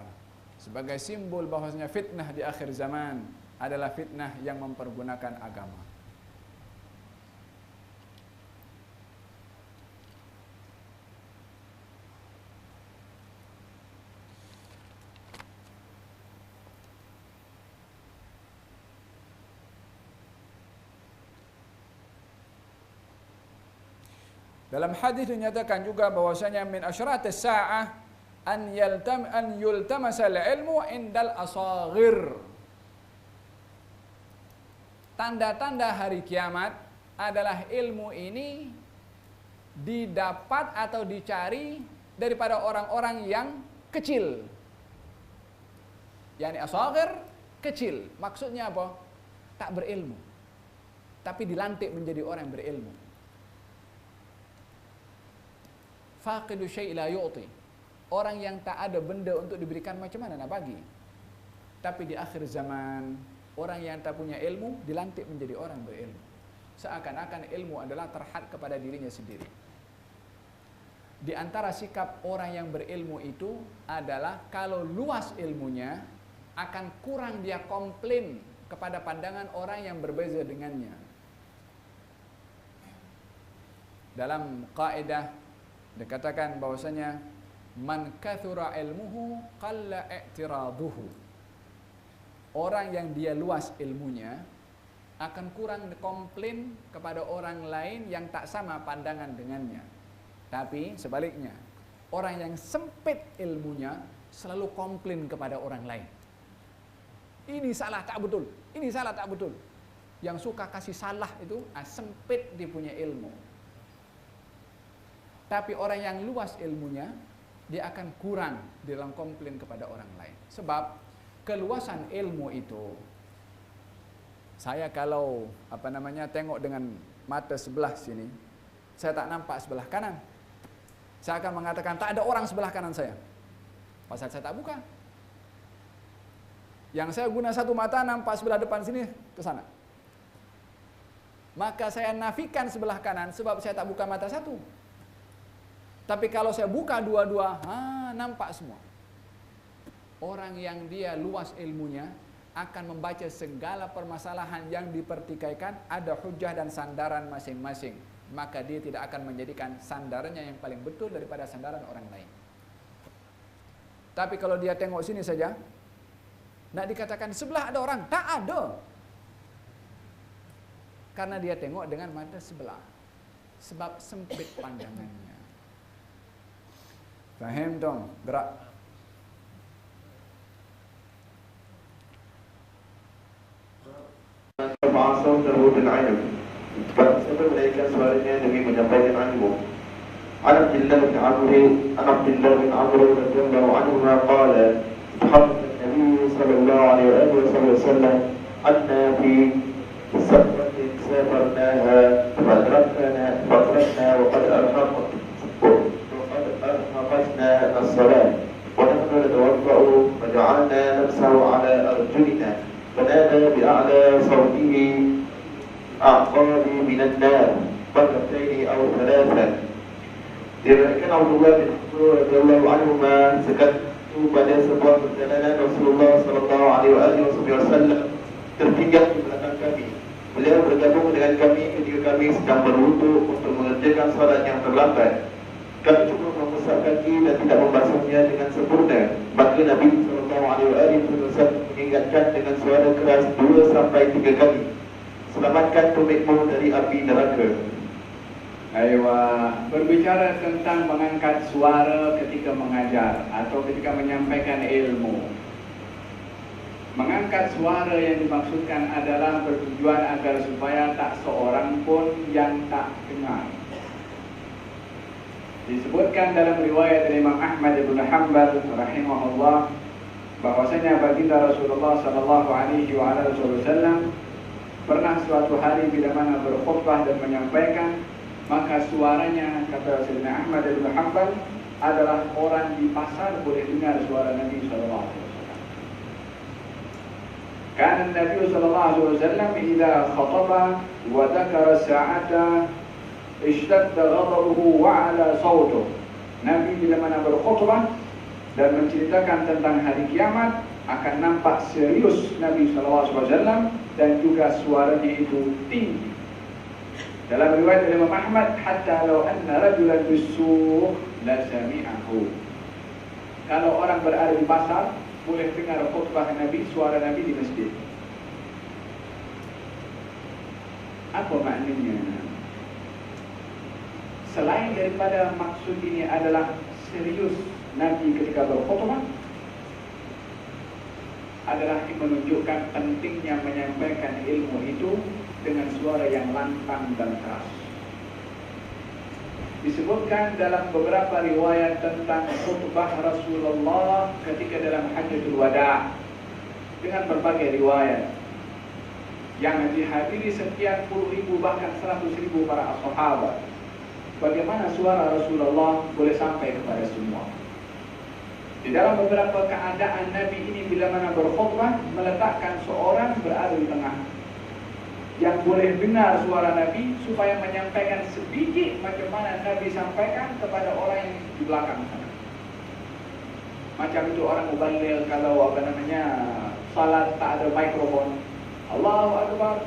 sebagai simbol bahwasanya fitnah di akhir zaman adalah fitnah yang mempergunakan agama. Dalam hadis dinyatakan juga bahwasanya min asyratis sa'ah an yultamasal ilmu indal asaghir. Tanda-tanda hari kiamat adalah ilmu ini didapat atau dicari daripada orang-orang yang kecil. Yani asaghir, kecil. Maksudnya apa? Tak berilmu. Tapi dilantik menjadi orang yang berilmu. Faqidu syai' la yu'ti. Orang yang tak ada benda untuk diberikan, macam mana nak bagi? Tapi di akhir zaman, orang yang tak punya ilmu dilantik menjadi orang berilmu. Seakan-akan ilmu adalah terhad kepada dirinya sendiri. Di antara sikap orang yang berilmu itu adalah kalau luas ilmunya, akan kurang dia komplain kepada pandangan orang yang berbeza dengannya. Dalam kaidah dikatakan bahwasanya man kathura ilmuhu qalla i'tiraduhu. Orang yang dia luas ilmunya akan kurang komplain kepada orang lain yang tak sama pandangan dengannya. Tapi sebaliknya, orang yang sempit ilmunya selalu komplain kepada orang lain. Ini salah tak betul, ini salah tak betul. Yang suka kasih salah itu sempit dia punya ilmu. Tapi orang yang luas ilmunya, dia akan kurang dalam komplain kepada orang lain. Sebab keluasan ilmu itu, saya kalau tengok dengan mata sebelah sini, saya tak nampak sebelah kanan. Saya akan mengatakan tak ada orang sebelah kanan saya. Pasal saya tak buka. Yang saya guna satu mata nampak sebelah depan sini ke sana. Maka saya nafikan sebelah kanan sebab saya tak buka mata satu. Tapi kalau saya buka dua-dua, nampak semua. Orang yang dia luas ilmunya akan membaca segala permasalahan yang dipertikaikan, ada hujah dan sandaran masing-masing. Maka dia tidak akan menjadikan sandarannya yang paling betul daripada sandaran orang lain. Tapi kalau dia tengok sini saja, nak dikatakan sebelah ada orang, tak ada. Karena dia tengok dengan mata sebelah. Sebab sempit pandangannya. Faham dong? Gerak. Ma'asum terhubung ilmu. Sebab mereka sebaliknya demi menyampaikan ilmu. An Abdullah bin Amr radhiyallahu anhu qala hadith Nabi sallallahu alaihi wasallam anna fi safaratin safarnaha fadrakna wa qad arhaqna الصلاة نمسه على أرجلنا ونادى بأعلى صوته أعقابي من النار مرتين أو ثلاثا. Diriwayatkan Abdullah bin Mas'ud radhiyallahu anhu sekatu pada sebuah perjalanan Rasulullah sallallahu alaihi wasallam tertinggal di belakang kami. Beliau bergabung dengan kami ketika kami sedang berwudu untuk mengerjakan salat yang terlambat. Kami cuma mengusap kaki dan tidak membasuhnya dengan sempurna. Maka Nabi sallallahu alaihi wasallam mengingatkan dengan suara keras 2 sampai 3 kali, selamatkan tumitmu dari api neraka. Berbicara tentang mengangkat suara ketika mengajar atau ketika menyampaikan ilmu. Mengangkat suara yang dimaksudkan adalah bertujuan agar supaya tak seorang pun yang tak dengar. Disebutkan dalam riwayat dari Imam Ahmad bin Hanbal rahimahullah bahwasanya baginda Rasulullah sallallahu alaihi wasallam pernah suatu hari bila mana berkhutbah dan menyampaikan, maka suaranya, kata Sayyidina Ahmad bin Hanbal, adalah orang di pasar boleh dengar suara Nabi sallallahu alaihi wasallam. Kana Nabi sallallahu alaihi wasallam idza khataba wa dzakara sa'ata ishtadda ghadabuhu wa 'ala sawtuhu. Nabi bila mana berkhutbah dan menceritakan tentang hari kiamat, akan nampak serius Nabi sallallahu alaihi wasallam dan juga suaranya itu tinggi. Dalam riwayat Imam Ahmad, hatta law anna rajulan bis-suq la sami'ahu. Kalau orang berada di pasar boleh dengar khutbah Nabi, suara Nabi di masjid. Apa maknanya? Selain daripada maksud ini adalah serius Nabi ketika berkhutbah, adalah menunjukkan pentingnya menyampaikan ilmu itu dengan suara yang lantang dan keras. Disebutkan dalam beberapa riwayat tentang khutbah Rasulullah ketika dalam Hajjatul Wada' dengan berbagai riwayat yang dihadiri sekian puluh ribu bahkan 100.000 para sahabat. Bagaimana suara Rasulullah boleh sampai kepada semua? Di dalam beberapa keadaan Nabi ini bila mana berkhutbah meletakkan seorang berada di tengah yang boleh dengar suara Nabi supaya menyampaikan sedikit macam mana Nabi sampaikan kepada orang yang di belakang sana. Macam itu orang muballigh kalau salat tak ada mikrofon, Allahu Akbar,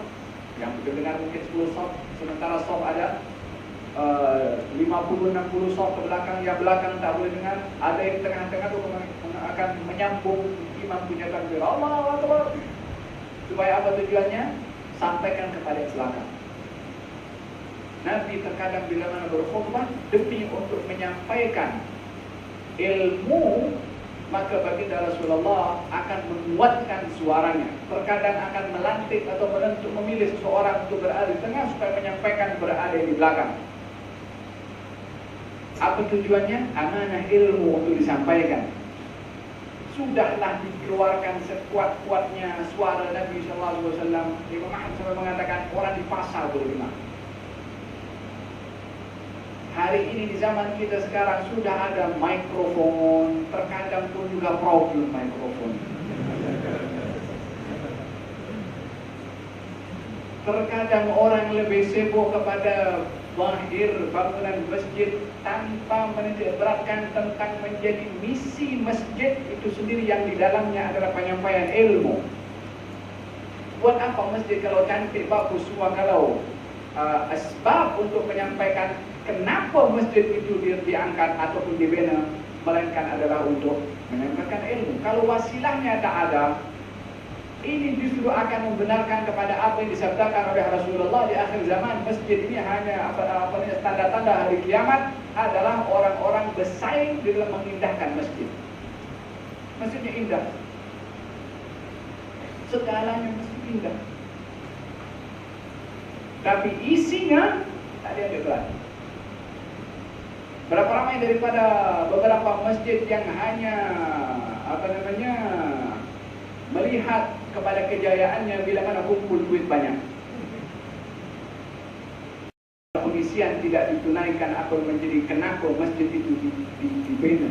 yang kita dengar mungkin 10 saf, sementara saf ada 50-60 saf ke belakang, yang belakang tak boleh dengar. Ada yang tengah-tengah tu akan menyambung imam punya takbir Allahu Akbar. Supaya apa tujuannya? Sampaikan kepada yang belakang. Nabi terkadang bila mana berkhutbah demi untuk menyampaikan ilmu, maka baginda Rasulullah akan menguatkan suaranya. Terkadang akan melantik atau memilih seseorang untuk berada di tengah supaya menyampaikan berada di belakang. Apa tujuannya? Amanah ilmu untuk disampaikan. Sudahlah dikeluarkan sekuat-kuatnya suara Nabi sallallahu alaihi wasallam. Imam Ahmad sampai mengatakan orang di pasar boleh dengar. Hari ini di zaman kita sekarang sudah ada mikrofon, terkadang pun juga problem mikrofon. Terkadang orang lebih sibuk kepada zahir bangunan masjid tanpa menitikberatkan tentang menjadi misi masjid itu sendiri yang di dalamnya adalah penyampaian ilmu. Buat apa masjid kalau cantik bagus semua, kalau asbab untuk menyampaikan kenapa masjid itu diangkat ataupun dibina, melainkan adalah untuk menyampaikan ilmu. Kalau wasilahnya tak ada, ini justru akan membenarkan kepada apa yang disabdakan oleh Rasulullah di akhir zaman. Masjid ini hanya tanda-tanda hari kiamat adalah orang-orang bersaing di dalam mengindahkan masjid. Masjidnya indah, segalanya mesti indah, tapi isinya tak ada yang berat. Berapa ramai daripada beberapa masjid yang hanya melihat kepada kejayaannya bila mana kumpul duit banyak. Pengisian tidak ditunaikan atau menjadi kenapa masjid itu dibina.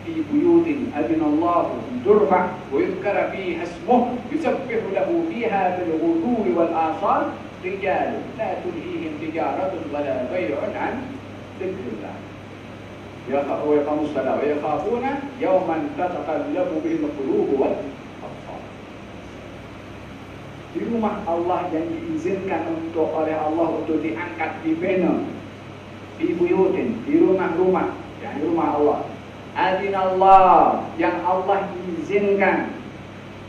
fi buyutin adinallahu turfa wa yuzkara fiha ismuhu yusabbihu lahu fiha bil ghudwi wal asal rijalun la tulhihim tijaratun wala bay'un an dzikrillah yaqamus salat wa yakhafuna yawman tataqallabu bihi al-qulub wal absar. Di rumah Allah yang diizinkan oleh Allah untuk diangkat dibina, di buyutin, di rumah-rumah, ya, di rumah Allah. Adinallah, yang Allah izinkan,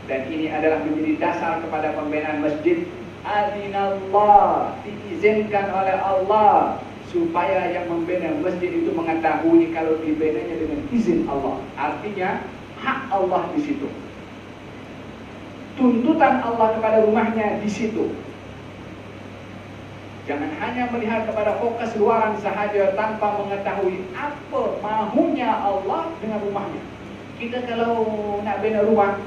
dan ini adalah menjadi dasar kepada pembinaan masjid. Adinallah, diizinkan oleh Allah supaya yang membina masjid itu mengetahui kalau dibinanya dengan izin Allah. Artinya hak Allah di situ. Tuntutan Allah kepada rumahnya di situ. Jangan hanya melihat kepada fokus luaran sahaja tanpa mengetahui apa mahunya Allah dengan rumahnya. Kita kalau nak bina rumah,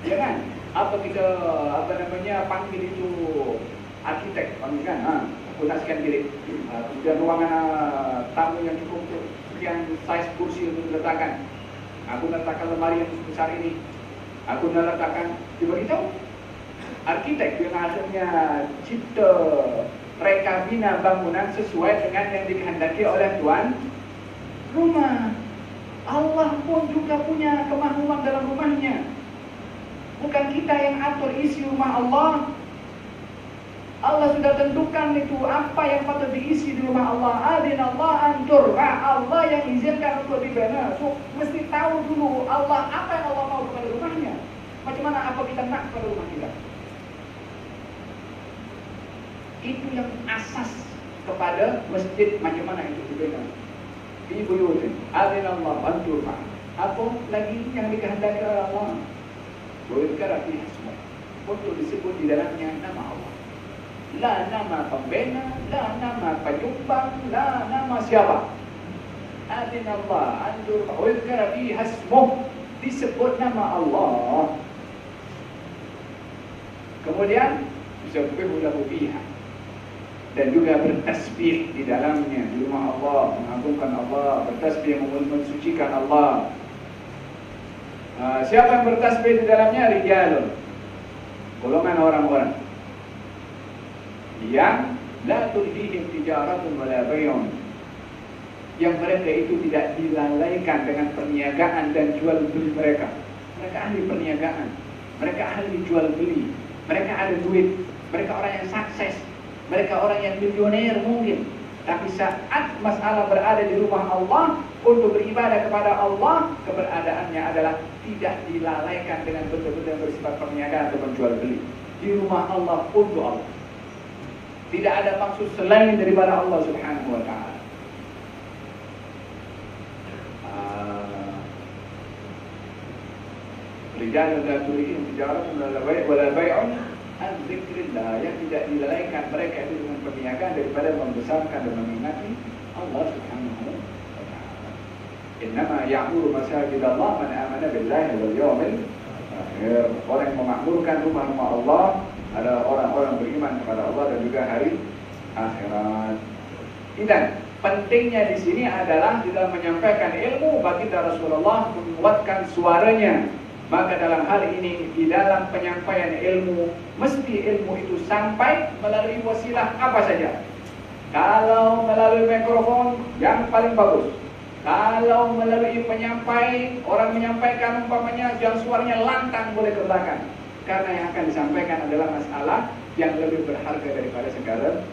jangan kita panggil itu arkitek, kan? Aku nak sekian bilik, kemudian ruangan tamu yang cukup sekian size kursi untuk diletakkan. Aku nak letakkan lemari yang besar ini. Aku nak letakkan, diberitahu arkitek yang akhirnya cipta reka bina bangunan sesuai dengan yang dikehendaki oleh tuan rumah. Allah pun juga punya kemahuan dalam rumahnya. Bukan kita yang atur isi rumah Allah. Allah sudah tentukan itu apa yang patut diisi di rumah Allah. Adinallah antur. Allah yang izinkan untuk dibina. So, mesti tahu dulu Allah apa yang Allah mau kepada rumahnya. Macam mana apa kita nak kepada rumah kita. Itu yang asas kepada masjid macam mana itu dibina. Di buyutin adinallah antur. Apa lagi yang dikehendaki oleh Allah? Yuzkara fiha ismuhu. Untuk disebut di dalamnya nama Allah. La nama pembina, la nama penyumbang, la nama siapa. Adinallah antur wa yuzkara fiha ismuhu, disebut nama Allah. Kemudian yusabbihu lahu fiha, dan juga bertasbih di dalamnya, di rumah Allah, mengagungkan Allah, bertasbih mensucikan Allah. Siapa yang bertasbih di dalamnya? Rijalun, golongan orang-orang yang la tulhihim tijaratun wala bay'un, yang mereka itu tidak dilalaikan dengan perniagaan dan jual beli mereka. Mereka ahli perniagaan, mereka ahli jual beli, mereka ada duit, mereka orang yang sukses, mereka orang yang milioner mungkin. Tapi saat masalah berada di rumah Allah untuk beribadah kepada Allah, keberadaannya adalah tidak dilalaikan dengan benda-benda yang bersifat perniagaan atau menjual beli. Di rumah Allah untuk Allah. Tidak ada maksud selain daripada Allah Subhanahu wa ta'ala. Rijalun la tulhihim tijaratun wala bay'un an dzikrillah, yang tidak dilalaikan mereka itu dengan perniagaan daripada membesarkan dan mengingati Allah Subhanahu wa ta'ala. Innama ya'muru masajidallah man amana billahi wal yawmil akhir. Orang yang memakmurkan rumah-rumah Allah adalah orang-orang beriman kepada Allah dan juga hari akhirat. Dan pentingnya di sini adalah di dalam menyampaikan ilmu, baginda Rasulullah menguatkan suaranya. Maka dalam hal ini, di dalam penyampaian ilmu, mesti ilmu itu sampai melalui wasilah apa saja. Kalau melalui mikrofon, yang paling bagus. Kalau melalui penyampai, orang menyampaikan umpamanya yang suaranya lantang boleh ke belakang. Karena yang akan disampaikan adalah masalah yang lebih berharga daripada segala.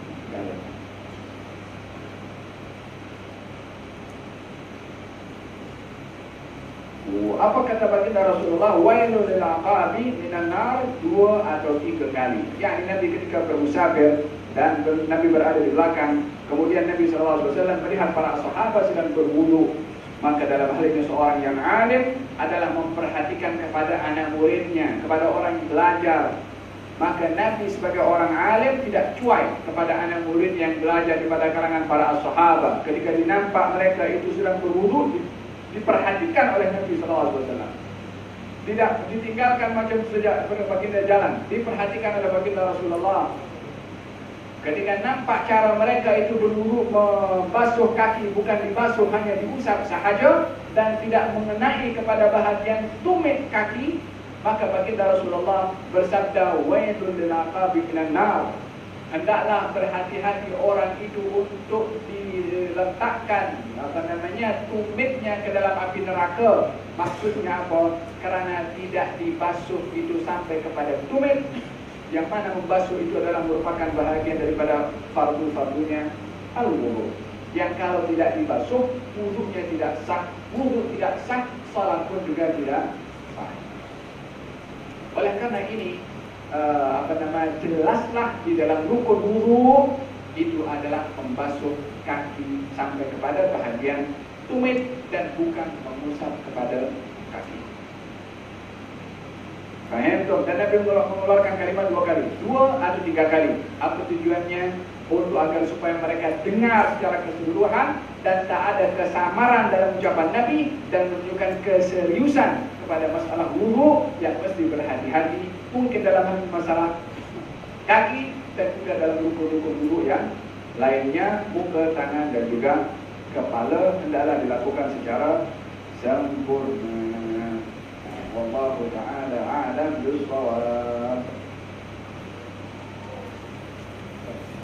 Apa kata baginda Rasulullah? Wailul lil aqabi minan nar, 2 atau 3 kali. Yakni Nabi ketika bermusafir dan Nabi berada di belakang, kemudian Nabi SAW melihat para sahabat sedang berwudu. Maka dalam hal ini seorang yang alim adalah memperhatikan kepada anak muridnya, kepada orang yang belajar. Maka Nabi sebagai orang alim tidak cuai kepada anak murid yang belajar daripada kalangan para sahabat. Ketika dinampak mereka itu sedang berwudu, diperhatikan oleh Nabi SAW. Tidak ditinggalkan macam sejak baginda jalan, diperhatikan oleh baginda Rasulullah. Ketika nampak cara mereka itu berwudu membasuh kaki, bukan dibasuh hanya diusap sahaja dan tidak mengenai kepada bahagian tumit kaki, maka baginda Rasulullah bersabda, wailul lil aqabi minan nar. Hendaklah berhati-hati orang itu untuk diletakkan tumitnya ke dalam api neraka. Maksudnya apa? Kerana tidak dibasuh itu sampai kepada tumit, yang mana membasuh itu adalah merupakan bahagian daripada fardu-fardunya al-wudu. Yang kalau tidak dibasuh, wudunya tidak sah. Wudu tidak sah, salat pun juga tidak sah. Oleh karena ini, jelaslah di dalam rukun wudu itu adalah membasuh kaki sampai kepada bahagian tumit dan bukan mengusap kepada kaki. Faham tu? Dan Nabi mengeluarkan kalimat 2 kali, 2 atau 3 kali. Apa tujuannya? Untuk agar supaya mereka dengar secara keseluruhan dan tak ada kesamaran dalam ucapan Nabi, dan menunjukkan keseriusan kepada masalah wudu yang mesti berhati-hati, mungkin dalam masalah kaki dan juga dalam rukun-rukun wudu yang lainnya, muka, tangan dan juga kepala hendaklah dilakukan secara sempurna. Wallahu ta'ala a'lam bishawab.